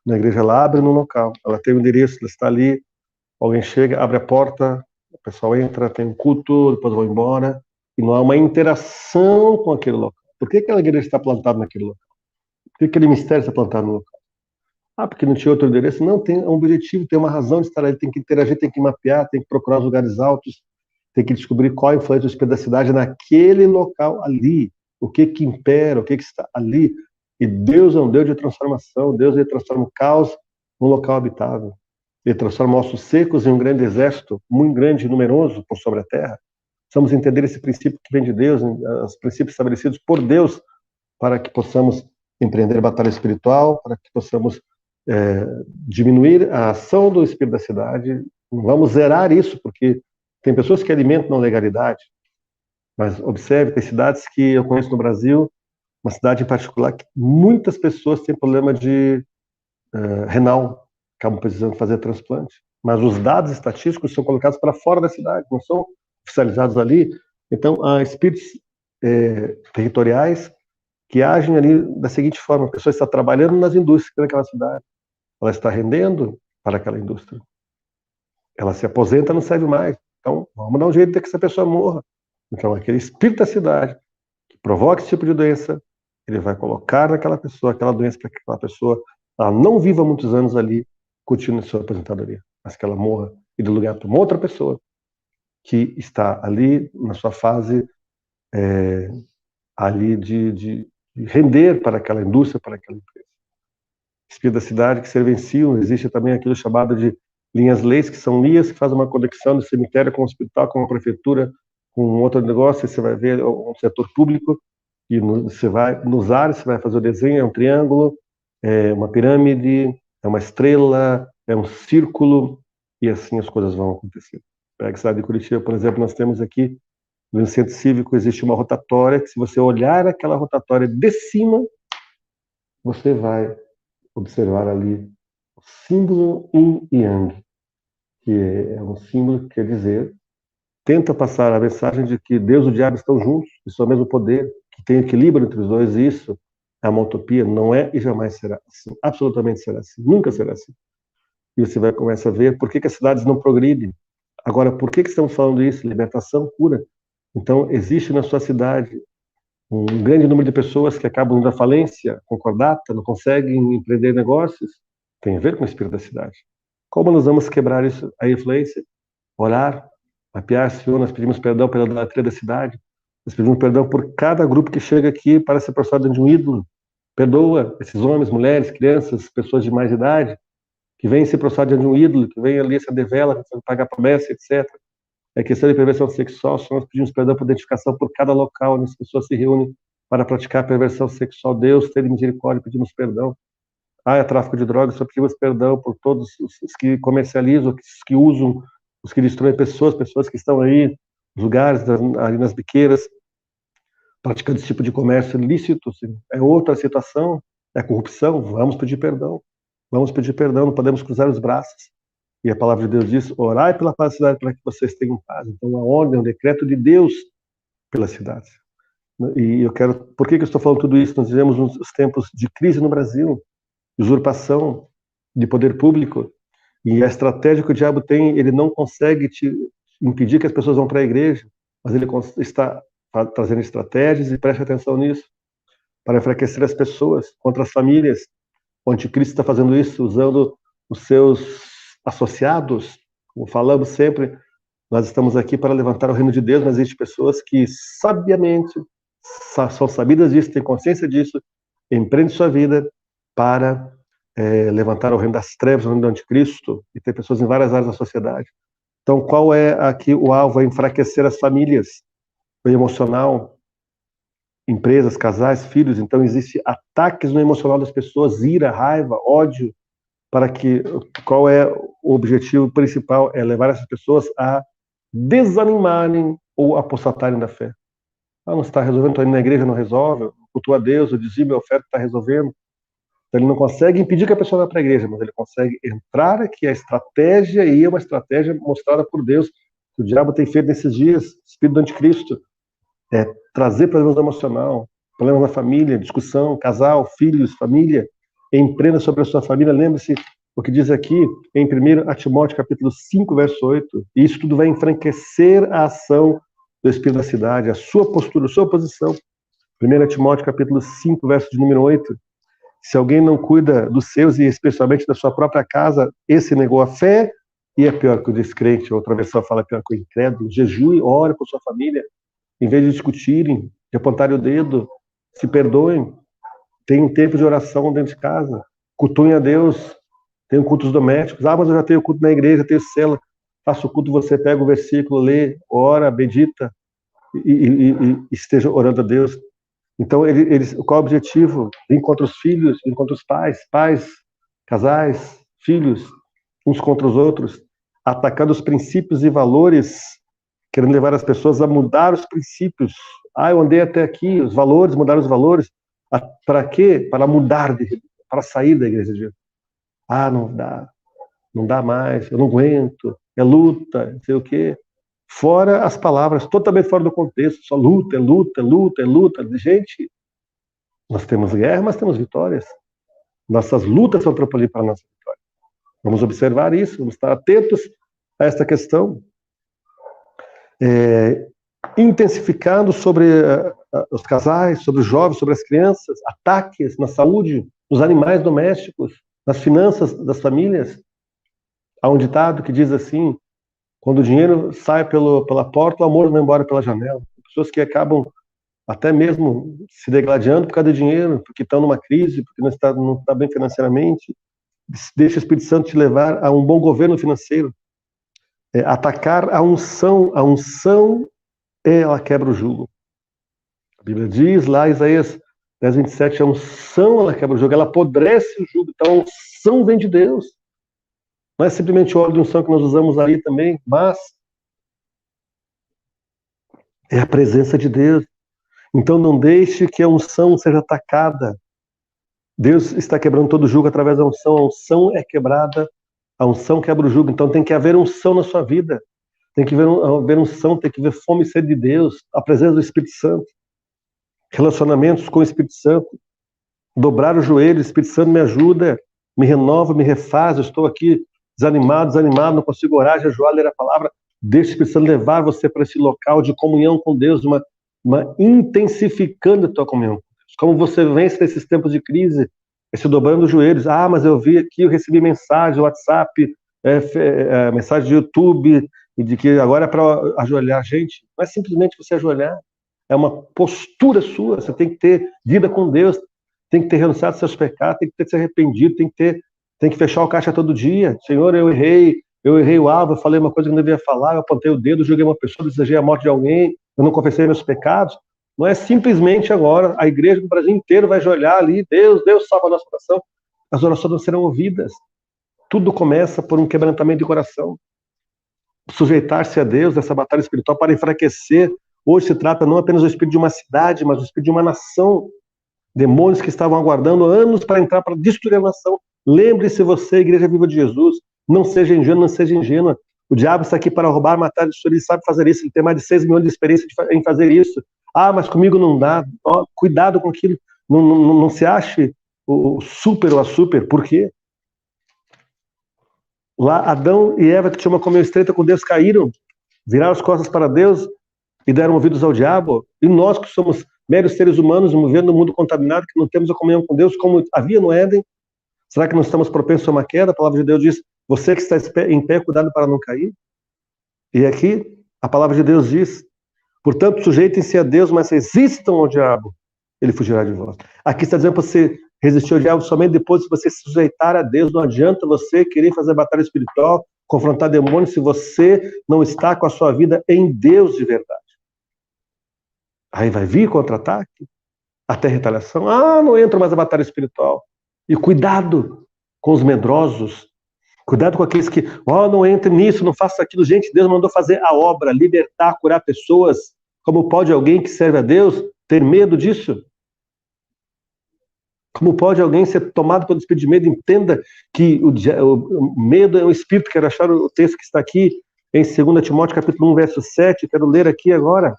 na igreja ela abre no local, ela tem o endereço, ela está ali, alguém chega, abre a porta, o pessoal entra, tem um culto, depois vão embora, e não há uma interação com aquele local. Por que aquela igreja está plantada naquele local? Por que aquele mistério está plantado no local? Ah, porque não tinha outro endereço? Não, tem um objetivo, tem uma razão de estar ali, tem que interagir, tem que mapear, tem que procurar os lugares altos, tem que descobrir qual a influência do espírito da cidade naquele local ali, o que impera, o que está ali. E Deus é um Deus de transformação, Deus ele transforma o caos num local habitável. Ele transforma ossos secos em um grande exército, muito grande e numeroso por sobre a terra. Precisamos entender esse princípio que vem de Deus, os princípios estabelecidos por Deus, para que possamos empreender batalha espiritual, para que possamos diminuir a ação do espírito da cidade. Não vamos zerar isso, porque tem pessoas que alimentam a legalidade, mas observe, tem cidades que eu conheço no Brasil, uma cidade em particular, que muitas pessoas têm problema de renal, acabam precisando fazer transplante. Mas os dados estatísticos são colocados para fora da cidade, não são oficializados ali. Então, há espíritos territoriais que agem ali da seguinte forma: a pessoa está trabalhando nas indústrias daquela cidade, ela está rendendo para aquela indústria, ela se aposenta, não serve mais, então vamos dar um jeito de que essa pessoa morra. Então, aquele espírito da cidade que provoca esse tipo de doença, ele vai colocar naquela pessoa aquela doença para que aquela pessoa ela não viva muitos anos ali, continue sua aposentadoria, mas que ela morra e dê lugar para uma outra pessoa que está ali na sua fase ali de render para aquela indústria, para aquela empresa. Espírito da cidade que servenciam, existe também aquilo chamado de linhas-leis, que são linhas que fazem uma conexão do cemitério com o hospital, com a prefeitura, com outro negócio. Você vai ver um setor público, e você vai nos ares, você vai fazer o desenho, é um triângulo, é uma pirâmide, é uma estrela, é um círculo, e assim as coisas vão acontecer. Pega a cidade de Curitiba, por exemplo, nós temos aqui, no centro cívico, existe uma rotatória, que se você olhar aquela rotatória de cima, você vai observar ali o símbolo Yin e Yang, que é um símbolo que quer dizer, tenta passar a mensagem de que Deus e o diabo estão juntos, que são o mesmo poder, que tem equilíbrio entre os dois, e isso é uma utopia, não é e jamais será assim, absolutamente será assim, nunca será assim. E você vai começar a ver por que as cidades não progridem. Agora, por que estamos falando isso? Libertação, cura. Então, existe na sua cidade um grande número de pessoas que acabam indo à falência, concordata, não conseguem empreender negócios, tem a ver com o espírito da cidade. Como nós vamos quebrar isso? A influência, orar, mapear, Senhor, nós pedimos perdão pela idolatria da cidade, nós pedimos perdão por cada grupo que chega aqui para se aproximar de um ídolo. Perdoa esses homens, mulheres, crianças, pessoas de mais idade, que vêm se aproximar de um ídolo, que vêm ali se adevela, pagar promessa, etc. É questão de perversão sexual, nós pedimos perdão por identificação por cada local onde as pessoas se reúnem para praticar a perversão sexual. Deus, tenha misericórdia, pedimos perdão. É tráfico de drogas, só pedimos perdão por todos os que comercializam, os que usam, os que destroem pessoas, pessoas que estão aí nos lugares, ali nas biqueiras, praticando esse tipo de comércio ilícito. É outra situação, é a corrupção. Vamos pedir perdão, não podemos cruzar os braços. E a palavra de Deus diz: orai pela paz da cidade para que vocês tenham paz. Então, a ordem, o decreto de Deus pela cidade. E eu quero... Por que eu estou falando tudo isso? Nós vivemos uns tempos de crise no Brasil, de usurpação de poder público, e a estratégia que o diabo tem, ele não consegue te impedir que as pessoas vão para a igreja, mas ele está trazendo estratégias, e preste atenção nisso, para enfraquecer as pessoas contra as famílias. O anticristo está fazendo isso usando os seus associados. Como falamos sempre, nós estamos aqui para levantar o reino de Deus, mas existem pessoas que sabiamente são sabidas disso, têm consciência disso, empreendem sua vida para levantar o reino das trevas, o reino do anticristo, e tem pessoas em várias áreas da sociedade. Então, qual é aqui o alvo? É enfraquecer as famílias, o emocional, empresas, casais, filhos. Então, existem ataques no emocional das pessoas, ira, raiva, ódio, para que... Qual é o objetivo principal? É levar essas pessoas a desanimarem ou apostatarem da fé. Não está resolvendo, estou indo na igreja, não resolve, cultua a Deus, o dizimo, a oferta está resolvendo. Então, ele não consegue impedir que a pessoa vá para a igreja, mas ele consegue entrar aqui, a estratégia, e é uma estratégia mostrada por Deus, que o diabo tem feito nesses dias, espírito do anticristo, trazer problemas emocional, problemas na família, discussão, casal, filhos, família, empreenda sobre a sua família. Lembre-se o que diz aqui em 1 Timóteo, capítulo 5, verso 8, e isso tudo vai enfraquecer a ação do espírito da cidade, a sua postura, a sua posição. 1 Timóteo, capítulo 5, verso de número 8, se alguém não cuida dos seus, e especialmente da sua própria casa, esse negou a fé, e é pior que o descrente. Outra versão fala pior que o incrédulo. Jejue, ore por sua família, em vez de discutirem, de apontarem o dedo, se perdoem, tenham tempo de oração dentro de casa, cultuem a Deus, tenham cultos domésticos. Mas eu já tenho culto na igreja, tenho cela. Faça o culto, você pega o versículo, lê, ora, medita, e esteja orando a Deus. Então, qual é o objetivo? Ir contra os filhos, ir contra os pais, casais, filhos, uns contra os outros, atacando os princípios e valores, querendo levar as pessoas a mudar os princípios. Eu andei até aqui, os valores, mudar os valores. Para quê? Para mudar, para sair da igreja de Deus. Ah, não dá mais, eu não aguento, é luta, não sei o quê. Fora as palavras, totalmente fora do contexto, só luta, é luta, é luta, é luta. Gente, nós temos guerra, mas temos vitórias. Nossas lutas são trampolim para a nossa vitória. Vamos observar isso, vamos estar atentos a esta questão. Intensificando sobre os casais, sobre os jovens, sobre as crianças, ataques na saúde, nos animais domésticos, nas finanças das famílias. Há um ditado que diz assim: quando o dinheiro sai pela porta, o amor vai embora pela janela. Pessoas que acabam até mesmo se degladiando por causa do dinheiro, porque estão numa crise, porque não está bem financeiramente. Deixa o Espírito Santo te levar a um bom governo financeiro. Atacar a unção ela quebra o jugo. A Bíblia diz lá, Isaías 10:27, a unção ela quebra o jugo, ela apodrece o jugo. Então a unção vem de Deus. Não é simplesmente o óleo de unção que nós usamos aí também, mas é a presença de Deus. Então não deixe que a unção seja atacada. Deus está quebrando todo o jugo através da unção. A unção é quebrada, a unção quebra o jugo. Então tem que haver unção na sua vida. Tem que haver unção, tem que haver fome e sede de Deus, a presença do Espírito Santo. Relacionamentos com o Espírito Santo. Dobrar o joelho, o Espírito Santo me ajuda, me renova, me refaz. Eu estou aqui desanimado, não consigo orar, jejuar, ler a palavra. Deixa o Espírito Santo levar você para esse local de comunhão com Deus, uma intensificando a tua comunhão com Deus. Como você vence nesses tempos de crise, se dobrando os joelhos. Ah, mas eu vi aqui, eu recebi mensagem, WhatsApp, mensagem de YouTube, e de que agora é para ajoelhar. Gente, não é simplesmente você ajoelhar, é uma postura sua. Você tem que ter vida com Deus, tem que ter renunciado seus pecados, tem que ter se arrependido, tem que fechar o caixa todo dia. Senhor, eu errei o alvo, eu falei uma coisa que não devia falar, eu apontei o dedo, julguei uma pessoa, desejei a morte de alguém, eu não confessei meus pecados. Não é simplesmente agora, a igreja do Brasil inteiro vai ajoelhar ali, Deus salva a nossa oração. As orações não serão ouvidas. Tudo começa por um quebrantamento de coração. Sujeitar-se a Deus nessa batalha espiritual para enfraquecer. Hoje se trata não apenas do espírito de uma cidade, mas do espírito de uma nação. Demônios que estavam aguardando anos para entrar, para destruir a nação. Lembre-se você, Igreja Viva de Jesus, não seja ingênuo, não seja ingênua. O diabo está aqui para roubar, matar, destruir. Ele sabe fazer isso, ele tem mais de 6 milhões de experiência em fazer isso. Ah, mas comigo não dá. Oh, cuidado com aquilo. Não se ache o super ou a super. Por quê? Lá, Adão e Eva, que tinham uma comunhão estreita com Deus, caíram, viraram as costas para Deus e deram ouvidos ao diabo. E nós, que somos meros seres humanos, vivendo no mundo contaminado, que não temos a comunhão com Deus, como havia no Éden, será que não estamos propensos a uma queda? A palavra de Deus diz: você que está em pé, cuidado para não cair. E aqui, a palavra de Deus diz: portanto, sujeitem-se a Deus, mas resistam ao diabo, ele fugirá de vós. Aqui está dizendo para você resistir ao diabo somente depois que você se sujeitar a Deus. Não adianta você querer fazer batalha espiritual, confrontar demônios, se você não está com a sua vida em Deus de verdade. Aí vai vir contra-ataque, até retaliação. Ah, não entra mais a batalha espiritual. E cuidado com os medrosos, cuidado com aqueles que, não entre nisso, não faça aquilo. Gente, Deus mandou fazer a obra, libertar, curar pessoas. Como pode alguém que serve a Deus ter medo disso? Como pode alguém ser tomado pelo espírito de medo? Entenda que o medo é um espírito. Quero achar o texto que está aqui em 2 Timóteo capítulo 1, verso 7. Quero ler aqui agora.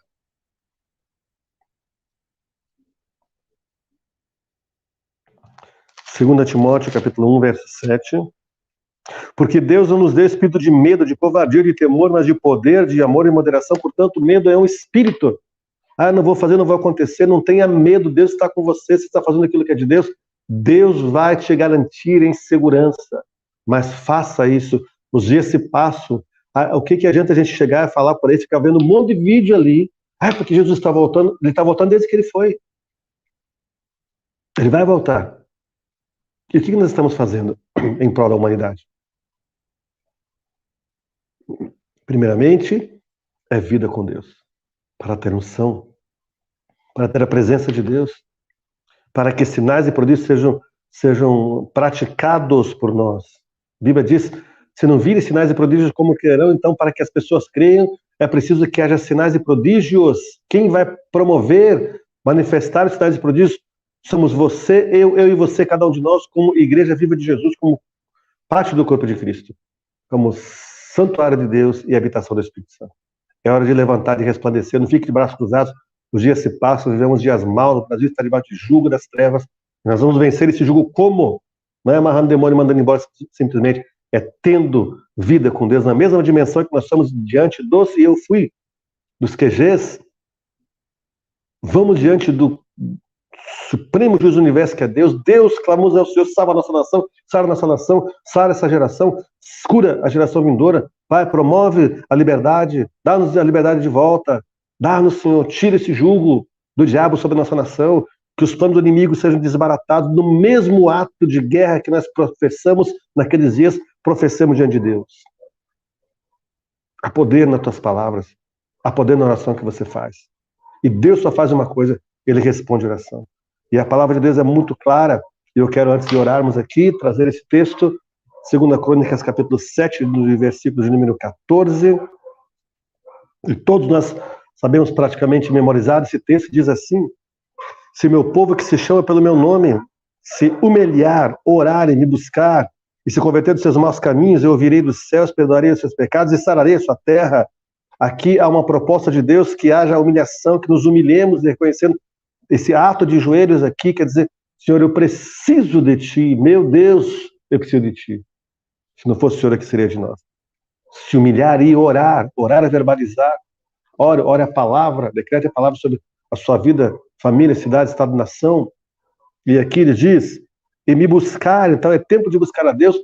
Segunda Timóteo capítulo 1, verso 7. Porque Deus não nos deu espírito de medo, de covardia, de temor, mas de poder, de amor e moderação. Portanto, o medo é um espírito. Ah, não vou fazer, não vai acontecer. Não tenha medo, Deus está com você. Você está fazendo aquilo que é de Deus. Deus vai te garantir em segurança. Mas faça isso. Os dias se passam. O que adianta a gente chegar e falar por aí, ficar vendo um monte de vídeo ali. Porque Jesus está voltando. Ele está voltando desde que ele foi. Ele vai voltar. E o que nós estamos fazendo em prol da humanidade? Primeiramente, é vida com Deus. Para ter unção, para ter a presença de Deus, para que sinais e prodígios sejam praticados por nós. A Bíblia diz: se não virem sinais e prodígios, como crerão? Então, para que as pessoas creiam, é preciso que haja sinais e prodígios. Quem vai promover, manifestar os sinais e prodígios somos você, eu e você, cada um de nós, como Igreja Viva de Jesus, como parte do corpo de Cristo, como santuário de Deus e habitação do Espírito Santo. É hora de levantar e resplandecer, não fique de braços cruzados, os dias se passam, vivemos dias maus, o Brasil está debaixo de jugo das trevas, nós vamos vencer esse jugo como? Não é amarrando demônio e mandando embora simplesmente, é tendo vida com Deus na mesma dimensão que nós estamos diante dos, e eu fui, dos QGs, vamos diante do supremo juiz do universo que é Deus. Deus, clamamos ao Senhor, salva a nossa nação, sara a nossa nação, sara essa geração, cura a geração vindoura. Pai, promove a liberdade, dá-nos a liberdade de volta, dá-nos, Senhor, tira esse jugo do diabo sobre a nossa nação, que os planos do inimigo sejam desbaratados no mesmo ato de guerra que nós professamos naqueles dias, professamos diante de Deus. Há poder nas tuas palavras, há poder na oração que você faz. E Deus só faz uma coisa, ele responde a oração. E a palavra de Deus é muito clara, e eu quero, antes de orarmos aqui, trazer esse texto, 2 Crônicas, capítulo 7, no versículo de número 14, e todos nós sabemos praticamente memorizar esse texto, diz assim: se meu povo que se chama pelo meu nome, se humilhar, orar e me buscar, e se converter dos seus maus caminhos, eu ouvirei dos céus, perdoarei os seus pecados e sararei a sua terra. Aqui há uma proposta de Deus que haja humilhação, que nos humilhemos, reconhecendo esse ato de joelhos aqui, quer dizer, Senhor, eu preciso de Ti, meu Deus, eu preciso de Ti. Se não fosse o Senhor, o que seria de nós? Se humilhar e orar, orar é verbalizar, ore a palavra, decrete a palavra sobre a sua vida, família, cidade, estado, nação. E aqui ele diz, e me buscar, então é tempo de buscar a Deus.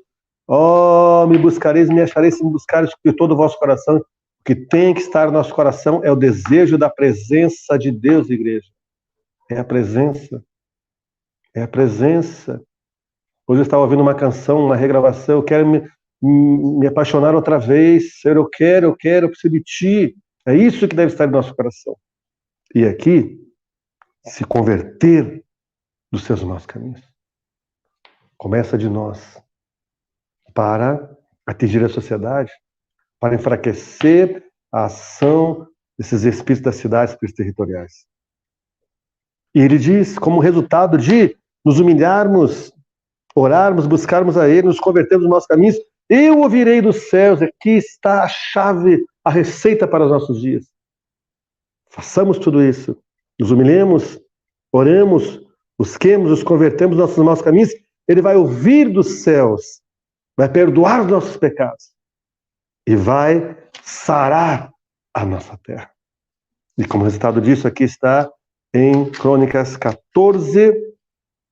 Oh, me buscareis, me achareis, se me buscareis de todo o vosso coração. O que tem que estar no nosso coração é o desejo da presença de Deus, igreja. É a presença. É a presença. Hoje eu estava ouvindo uma canção, uma regravação, eu quero me apaixonar outra vez. Senhor, eu preciso de Ti. É isso que deve estar no nosso coração. E aqui, se converter dos seus maus caminhos. Começa de nós, para atingir a sociedade, para enfraquecer a ação desses espíritos das cidades, espíritos territoriais. E ele diz, como resultado de nos humilharmos, orarmos, buscarmos a Ele, nos convertermos nos nossos caminhos, eu ouvirei dos céus. Aqui está a chave, a receita para os nossos dias. Façamos tudo isso. Nos humilhemos, oramos, busquemos, nos convertemos nos nossos maus caminhos. Ele vai ouvir dos céus, vai perdoar os nossos pecados e vai sarar a nossa terra. E como resultado disso, aqui está em Crônicas 14,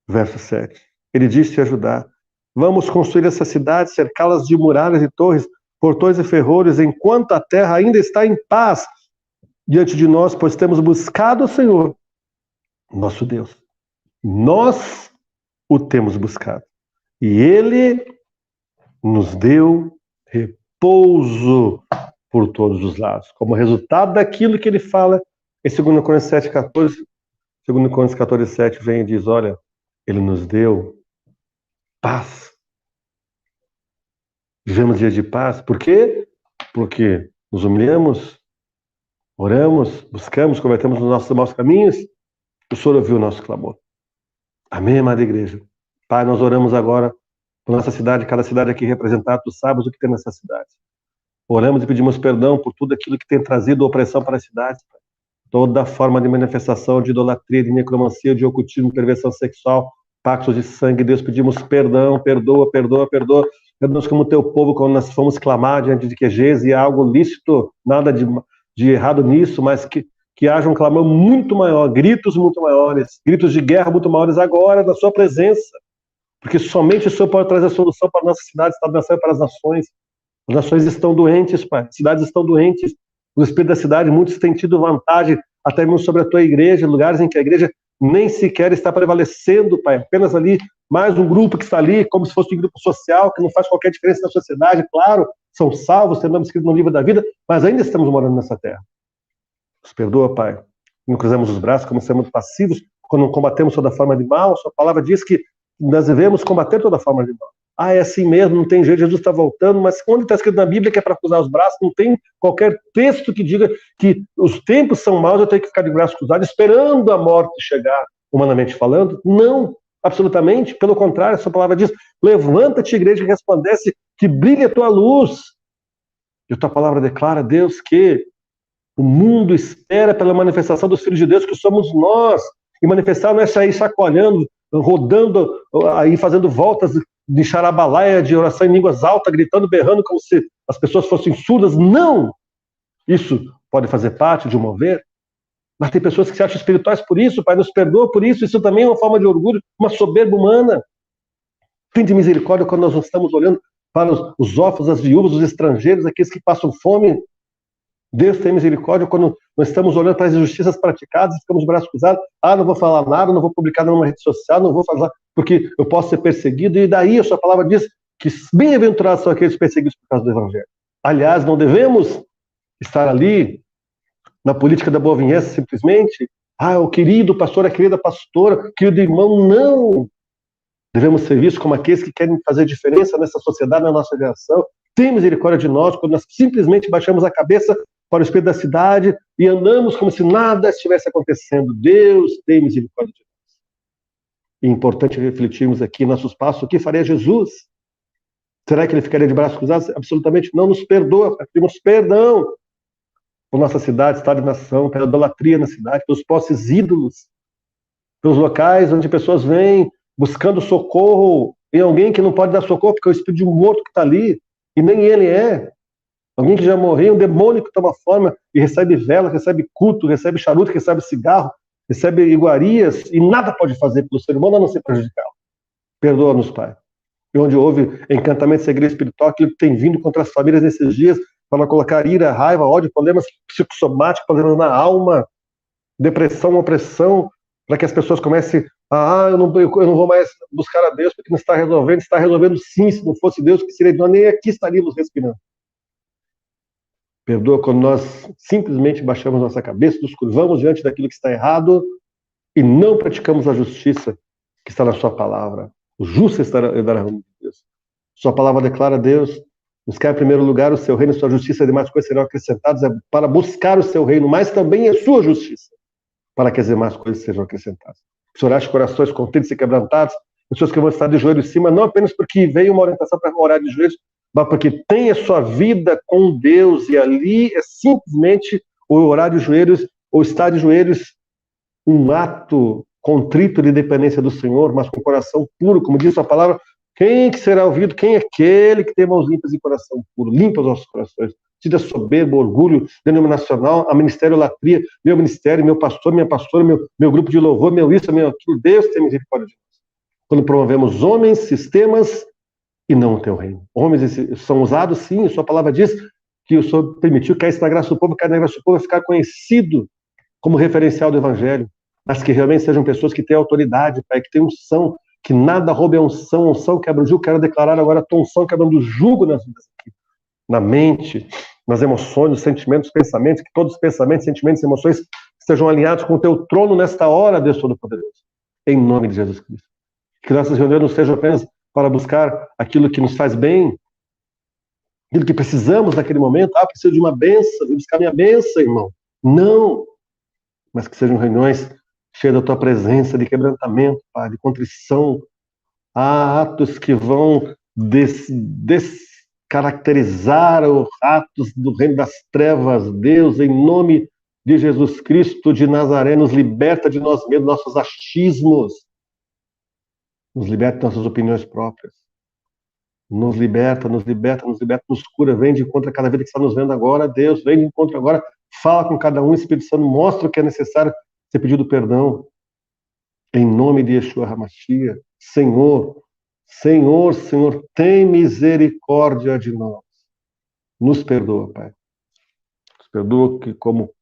verso 7. Ele disse te ajudar: vamos construir essa cidade, cercá-las de muralhas e torres, portões e ferrolhos, enquanto a terra ainda está em paz diante de nós, pois temos buscado o Senhor, nosso Deus. Nós o temos buscado. E Ele nos deu repouso por todos os lados. Como resultado daquilo que Ele fala em 2 Coríntios 7, 14, 2 Coríntios 14, 7, vem e diz, olha, Ele nos deu paz. Vivemos dias de paz. Por quê? Porque nos humilhamos, oramos, buscamos, convertemos nos nossos maus caminhos. O Senhor ouviu o nosso clamor. Amém, amada igreja? Pai, nós oramos agora por nossa cidade, cada cidade aqui representada, tu sabes o que tem nessa cidade. Oramos e pedimos perdão por tudo aquilo que tem trazido opressão para a cidade. Toda forma de manifestação de idolatria, de necromancia, de ocultismo, perversão sexual, pactos de sangue. Deus, pedimos perdão, perdoa. Perdoa-nos como teu povo, quando nós fomos clamar diante de QGs e há algo lícito, nada de errado nisso, mas que haja um clamor muito maior, gritos muito maiores, gritos de guerra muito maiores agora na sua presença. Porque somente o Senhor pode trazer a solução para a nossa cidade, estado, nação e para as nações. As nações estão doentes, Pai. As cidades estão doentes. O espírito da cidade, muitos têm tido vantagem, até mesmo sobre a tua igreja, lugares em que a igreja nem sequer está prevalecendo, Pai. Apenas ali, mais um grupo que está ali, como se fosse um grupo social, que não faz qualquer diferença na sociedade. Claro, são salvos, tendo nome escrito no livro da vida, mas ainda estamos morando nessa terra. Nos perdoa, Pai. Não cruzamos os braços, como sermos passivos, quando não combatemos toda forma de mal. Sua palavra diz que nós devemos combater toda forma de mal. Ah, é assim mesmo, não tem jeito, Jesus está voltando, mas quando está escrito na Bíblia que é para cruzar os braços, não tem qualquer texto que diga que os tempos são maus, eu tenho que ficar de braços cruzados esperando a morte chegar, humanamente falando. Não, absolutamente. Pelo contrário, a sua palavra diz: levanta-te, igreja, e resplandece, que brilhe a tua luz. E a tua palavra declara, Deus, que o mundo espera pela manifestação dos filhos de Deus, que somos nós. E manifestar não é sair chacoalhando, rodando, aí fazendo voltas de charabalaia, de oração em línguas altas, gritando, berrando, como se as pessoas fossem surdas. Não! Isso pode fazer parte de um mover, mas tem pessoas que se acham espirituais por isso, Pai, nos perdoa por isso. Isso também é uma forma de orgulho, uma soberba humana. Tem de misericórdia quando nós não estamos olhando para os órfãos, as viúvas, os estrangeiros, aqueles que passam fome. Deus tem misericórdia quando nós estamos olhando para as injustiças praticadas e ficamos de braços cruzados. Não vou falar nada, não vou publicar numa rede social, não vou falar, porque eu posso ser perseguido. E daí a sua palavra diz que bem-aventurados são aqueles perseguidos por causa do Evangelho. Aliás, não devemos estar ali na política da boa vizinhança simplesmente. O querido pastor, a querida pastora, querido irmão, não. Devemos ser vistos como aqueles que querem fazer diferença nessa sociedade, na nossa geração. Tem misericórdia de nós quando nós simplesmente baixamos a cabeça para o espelho da cidade e andamos como se nada estivesse acontecendo. Deus tem misericórdia de nós. E é importante refletirmos aqui nossos passos. O que faria Jesus? Será que ele ficaria de braços cruzados? Absolutamente não. Nos perdoa, pedimos perdão por nossa cidade, estado e nação, pela idolatria na cidade, pelos posses ídolos, pelos locais onde pessoas vêm buscando socorro em alguém que não pode dar socorro porque é o espírito de um morto que está ali, e nem ele é. Alguém que já morreu, um demônio que toma forma e recebe vela, recebe culto, recebe charuto, recebe cigarro, recebe iguarias, e nada pode fazer pelo ser humano a não ser prejudicá-lo. Perdoa-nos, Pai. E onde houve encantamento, segredo espiritual, aquilo que tem vindo contra as famílias nesses dias, para colocar ira, raiva, ódio, problemas psicossomáticos, problemas na alma, depressão, opressão, para que as pessoas comecem eu não vou mais buscar a Deus porque não está resolvendo sim. Se não fosse Deus, que seria de nós, nem aqui estaríamos respirando. Perdoa quando nós simplesmente baixamos nossa cabeça, nos curvamos diante daquilo que está errado e não praticamos a justiça que está na sua palavra. O justo estará de Deus. Sua palavra declara, Deus, buscar em primeiro lugar o seu reino, sua justiça e demais coisas serão acrescentadas, para buscar o seu reino, mas também a sua justiça, para que as demais coisas sejam acrescentadas. O Senhor acha corações contritos e quebrantados, pessoas que vão estar de joelhos em cima, não apenas porque veio uma orientação para orar de joelhos, mas porque tem a sua vida com Deus, e ali é simplesmente o orar de joelhos, ou estar de joelhos, um ato contrito de dependência do Senhor, mas com coração puro, como diz a palavra. Quem que será ouvido? Quem é aquele que tem mãos limpas e coração puro? Limpa os nossos corações. Tira soberba, orgulho denominacional, a ministeriolatria, meu ministério, meu pastor, minha pastora, meu grupo de louvor, meu isso, meu aquilo. Deus tem misericórdia de nós. Quando promovemos homens, sistemas e não o teu reino. Homens são usados, sim, a sua palavra diz que o Senhor permitiu que caísse na graça do povo, cair na graça do povo, ficar conhecido como referencial do Evangelho, mas que realmente sejam pessoas que têm autoridade, Pai, que têm unção, que nada roube a unção quebra o jugo. Quero declarar agora a tua unção quebrando o jugo nas vidas aqui, na mente, nas emoções, nos sentimentos, pensamentos, que todos os pensamentos, sentimentos e emoções estejam alinhados com o teu trono nesta hora, Deus Todo-Poderoso, em nome de Jesus Cristo. Que nossas reuniões não sejam apenas para buscar aquilo que nos faz bem, aquilo que precisamos naquele momento. Preciso de uma bênção, vou buscar minha bênção, irmão. Não, mas que sejam reuniões cheias da tua presença, de quebrantamento, Pai, de contrição. Atos que vão descaracterizar os atos do reino das trevas. Deus, em nome de Jesus Cristo de Nazaré, nos liberta de nós mesmos, nossos achismos. Nos liberta de nossas opiniões próprias. Nos liberta, nos cura. Vem de encontro a cada vida que está nos vendo agora. Deus, vem de encontro agora. Fala com cada um, Espírito Santo, mostra o que é necessário ser pedido perdão. Em nome de Yeshua HaMashiach. Senhor, tem misericórdia de nós. Nos perdoa, Pai. Nos perdoa que, como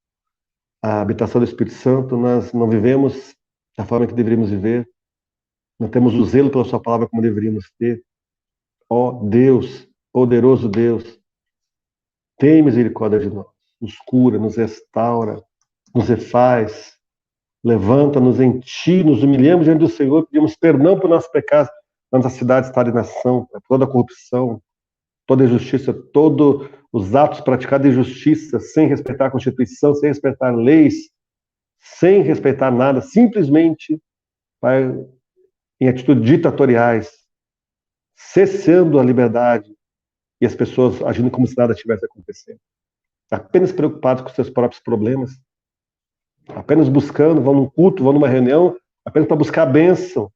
a habitação do Espírito Santo, nós não vivemos da forma que deveríamos viver. Não temos o zelo pela sua palavra como deveríamos ter. Ó Deus, poderoso Deus, tem misericórdia de nós. Nos cura, nos restaura, nos refaz. Levanta-nos em Ti, nos humilhamos diante do Senhor, pedimos perdão por nossos pecados, na nossa cidade, estado e nação, por toda a corrupção, toda a injustiça, todos os atos praticados de injustiça, sem respeitar a Constituição, sem respeitar leis, sem respeitar nada, simplesmente, Pai, em atitudes ditatoriais, cessando a liberdade e as pessoas agindo como se nada tivesse acontecendo. Apenas preocupados com seus próprios problemas, apenas buscando, vão num culto, vão numa reunião, apenas para buscar a bênção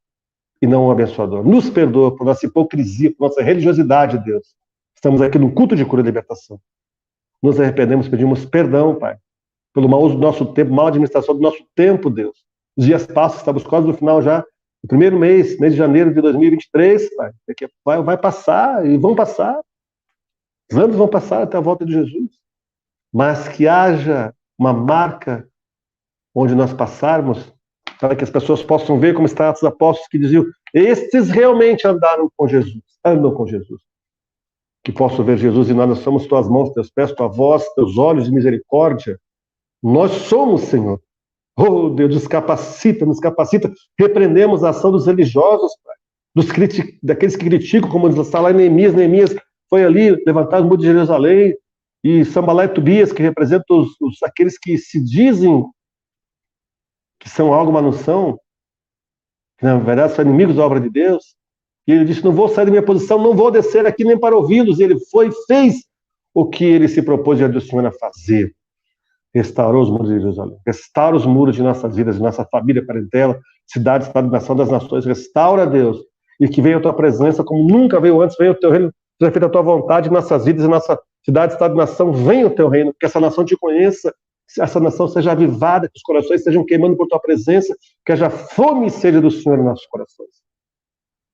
e não o abençoador. Nos perdoa por nossa hipocrisia, por nossa religiosidade, Deus. Estamos aqui no culto de cura e libertação. Nos arrependemos, pedimos perdão, Pai, pelo mau uso do nosso tempo, mal administração do nosso tempo, Deus. Os dias passam, estamos quase no final já, o primeiro mês de janeiro de 2023, Pai. Vai passar e vão passar. Os anos vão passar até a volta de Jesus. Mas que haja uma marca onde nós passarmos, para que as pessoas possam ver como está os apóstolos que diziam, estes realmente andaram com Jesus, andam com Jesus. Que possam ver Jesus e nós somos tuas mãos, teus pés, tua voz, teus olhos de misericórdia. Nós somos, Senhor. Oh, Deus, nos capacita. Repreendemos a ação dos religiosos, Pai. Daqueles que criticam, como está lá em Neemias. Neemias foi ali levantar o muro de Jerusalém, e Sambalá e Tobias, que representam aqueles que se dizem que são algo, mas não são, que na verdade são inimigos da obra de Deus. E ele disse, não vou sair da minha posição, não vou descer aqui nem para ouvi-los. E ele foi e fez o que ele se propôs diante do Senhor a fazer. Restaurou os muros de Jerusalém. Restaura os muros de nossas vidas, de nossa família, parentela, cidade, estado, nação das nações. Restaura, Deus. E que venha a tua presença como nunca veio antes. Venha o teu reino, seja feita a tua vontade em nossas vidas, em nossa cidade, estado, nação. Venha o teu reino, que essa nação te conheça, que essa nação seja avivada, que os corações estejam queimando por tua presença, que haja fome e sede do Senhor em nossos corações.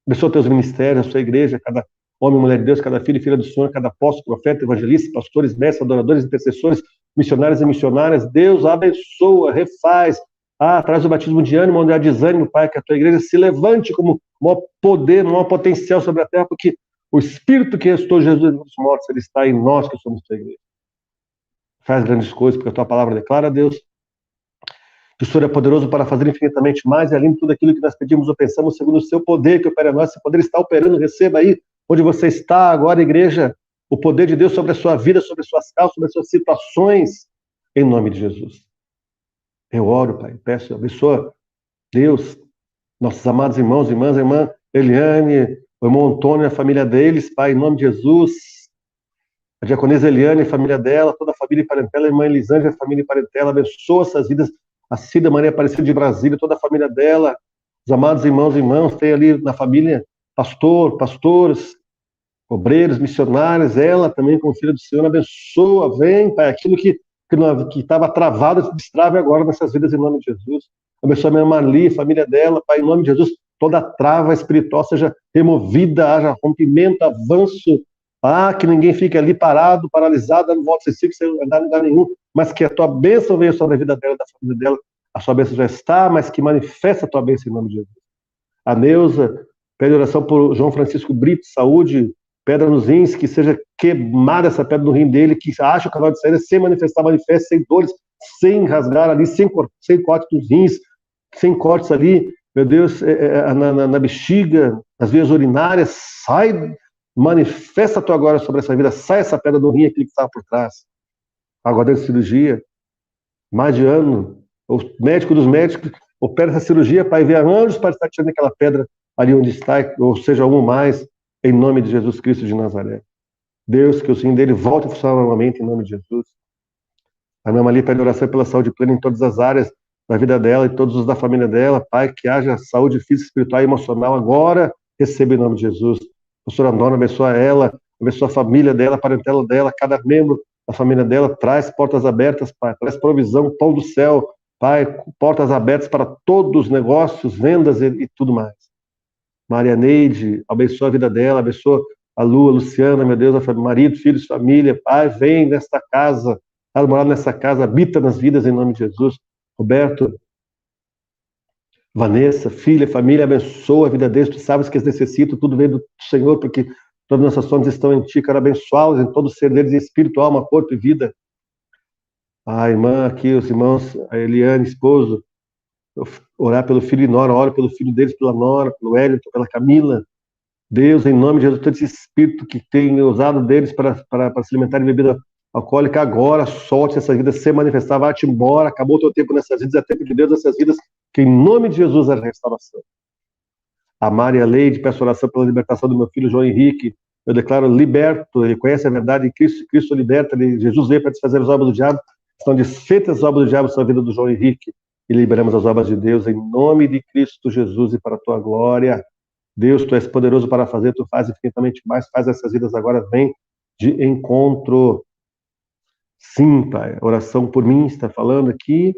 Abençoa teus ministérios, a sua igreja, cada homem e mulher de Deus, cada filho e filha do Senhor, cada apóstolo, profeta, evangelista, pastores, mestres, adoradores, intercessores, missionários e missionárias. Deus abençoa, refaz. Traz o batismo de ânimo, onde há desânimo, Pai, que a tua igreja se levante como maior poder, maior potencial sobre a terra, porque o Espírito que restou Jesus dos mortos, ele está em nós que somos tua igreja. Faz grandes coisas, porque a tua palavra declara, Deus, que o Senhor é poderoso para fazer infinitamente mais e além de tudo aquilo que nós pedimos ou pensamos, segundo o seu poder que opera em nós. Esse poder está operando, receba aí, onde você está agora, igreja, o poder de Deus sobre a sua vida, sobre as suas causas, sobre as suas situações, em nome de Jesus. Eu oro, Pai, peço, abençoa, Deus, nossos amados irmãos, irmãs, a irmã Eliane, o irmão Antônio, a família deles, Pai, em nome de Jesus. A diaconisa Eliane, a família dela, toda a família e parentela, a irmã Elisângela, a família e parentela, abençoa essas vidas, a Cida Maria Aparecida de Brasília, toda a família dela, os amados irmãos e irmãs, tem ali na família pastores, obreiros, missionários, ela também como filha do Senhor, abençoa, vem, Pai, aquilo que estava travado, destrave agora nessas vidas em nome de Jesus. Abençoa a minha Marli, a família dela, Pai, em nome de Jesus, toda trava espiritual seja removida, haja rompimento, avanço, que ninguém fique ali parado, paralisado, não volta sem andar em lugar nenhum, mas que a tua bênção venha sobre a vida dela, da família dela. A sua bênção já está, mas que manifesta a tua bênção em nome de Jesus. A Neuza pede oração por João Francisco Brito, saúde, pedra nos rins, que seja queimada essa pedra no rim dele, que ache o canal de saída sem manifestar, manifeste, sem dores, sem rasgar ali, sem corte dos rins, sem cortes ali, meu Deus, na bexiga, nas vias urinárias, sai, manifesta a tua glória sobre essa vida, sai essa pedra do rim, aquele que estava por trás. Agora dentro de cirurgia, mais de ano, o médico dos médicos opera essa cirurgia, Pai, vê anjos para estar tirando aquela pedra ali onde está, ou seja, um mais, em nome de Jesus Cristo de Nazaré. Deus, que o rim dele volte a funcionar normalmente, em nome de Jesus. A minha mãe pede oração pela saúde plena em todas as áreas da vida dela e todos os da família dela, Pai, que haja saúde física, espiritual e emocional agora, receba em nome de Jesus. A pastora Dona, abençoa ela, abençoa a família dela, a parentela dela, cada membro da família dela, traz portas abertas, Pai, traz provisão, pão do céu, Pai, portas abertas para todos os negócios, vendas e tudo mais. Maria Neide, abençoa a vida dela, abençoa a Lu, a Luciana, meu Deus, a marido, filhos, família, Pai, vem nesta casa, ela morar nessa casa, habita nas vidas em nome de Jesus. Roberto, Vanessa, filha, família, abençoa a vida deles, tu sabes que eles necessitam, tudo vem do Senhor, porque todas as nossas sonhos estão em ti, quero abençoá-los em todo o ser deles, em espírito, alma, corpo e vida. A irmã aqui, os irmãos, a Eliane, esposo, orar pelo filho e nora, ora pelo filho deles, pela nora, pelo Wellington, pela Camila. Deus, em nome de Jesus, todo esse espírito que tem usado deles para se alimentar de bebida alcoólica, agora solte essa vida, se manifestar, vai-te embora, acabou o teu tempo nessas vidas, é tempo de Deus nessas vidas, que em nome de Jesus haja restauração. A Maria Leide, peço oração pela libertação do meu filho João Henrique. Eu declaro liberto, ele conhece a verdade em Cristo, Cristo liberta, Jesus veio para desfazer as obras do diabo, estão desfeitas as obras do diabo sobre a vida do João Henrique, e liberamos as obras de Deus em nome de Cristo Jesus e para a tua glória. Deus, tu és poderoso para fazer, tu fazes infinitamente mais, faz essas vidas agora, vem de encontro. Sim, Pai, oração por mim, está falando aqui,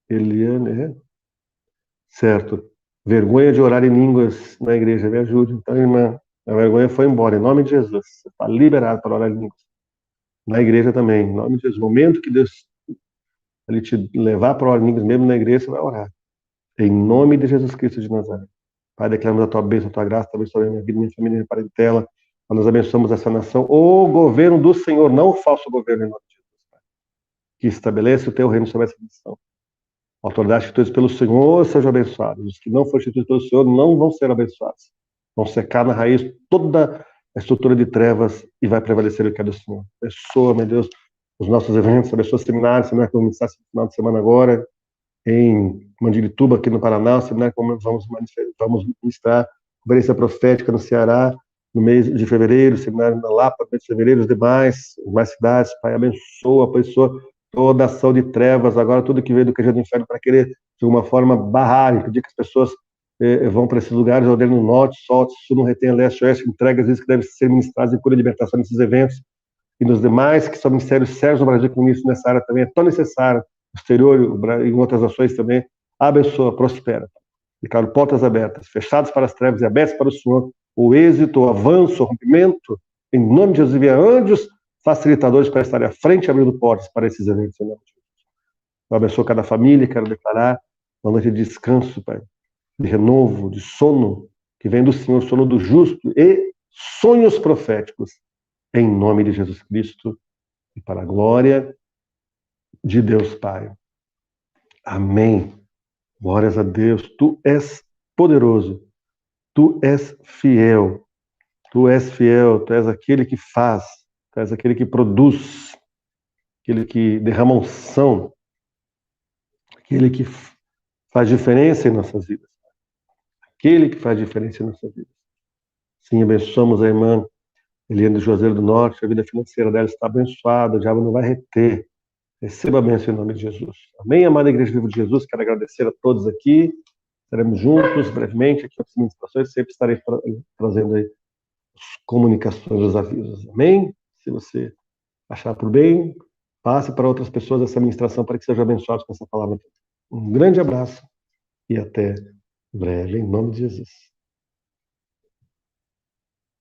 Eliane, certo. Vergonha de orar em línguas na igreja, me ajude. Então, irmã, a vergonha foi embora, em nome de Jesus. Você está liberado para orar em línguas. Na igreja também, em nome de Jesus. No momento que Deus ele te levar para orar em línguas, mesmo na igreja, você vai orar. Em nome de Jesus Cristo de Nazaré. Pai, declaramos a tua bênção, a tua graça, abençoe a minha vida, minha família, minha parentela. Nós abençoamos essa nação. O governo do Senhor, não o falso governo, em nome de Jesus, Pai, que estabelece o teu reino sobre essa nação. Autoridades instituídas pelo Senhor sejam abençoadas. Os que não forem instituídos pelo Senhor não vão ser abençoados. Vão secar na raiz toda a estrutura de trevas e vai prevalecer o que é do Senhor. Abençoa, meu Deus, os nossos eventos, abençoa os seminários, seminário que vamos iniciar esse final de semana agora, em Mandirituba, aqui no Paraná, o seminário que vamos ministrar conferência profética no Ceará, no mês de fevereiro, seminário na Lapa, no mês de fevereiro, os demais cidades, Pai, abençoa toda ação de trevas, agora tudo que veio do queijo do inferno para querer, de alguma forma, barrar, impedir que as pessoas vão para esses lugares, ordenem no norte, sul, sul, no retém, leste, oeste, entrega às vezes que devem ser ministradas em cura e libertação nesses eventos, e nos demais, que são ministérios sérios no Brasil, que ministro nessa área também é tão necessário, no exterior e em outras nações também, abençoa, prospera. Declaro portas abertas, fechadas para as trevas e abertas para o Senhor, o êxito, o avanço, o rompimento, em nome de Jesus, envia anjos facilitadores para estarem à frente, abrindo portas para esses eventos. Em nome de Jesus. Eu abençoo cada família, quero declarar uma noite de descanso, Pai, de renovo, de sono, que vem do Senhor, sono do justo e sonhos proféticos, em nome de Jesus Cristo e para a glória de Deus Pai. Amém. Glórias a Deus. Tu és poderoso. Tu és fiel. Tu és fiel. Tu és aquele que faz. Tu és aquele que produz. Aquele que derrama unção. Aquele que faz diferença em nossas vidas. Aquele que faz diferença em nossas vidas. Sim, abençoamos a irmã Eliane de Juazeiro do Norte. A vida financeira dela está abençoada. O diabo não vai reter. Receba a bênção em nome de Jesus. Amém, amada Igreja Viva de Jesus. Quero agradecer a todos aqui. Estaremos juntos brevemente aqui nas ministrações. Sempre estarei trazendo aí as comunicações, os avisos. Amém? Se você achar por bem, passe para outras pessoas essa ministração para que sejam abençoados com essa palavra. Um grande abraço e até breve, em nome de Jesus.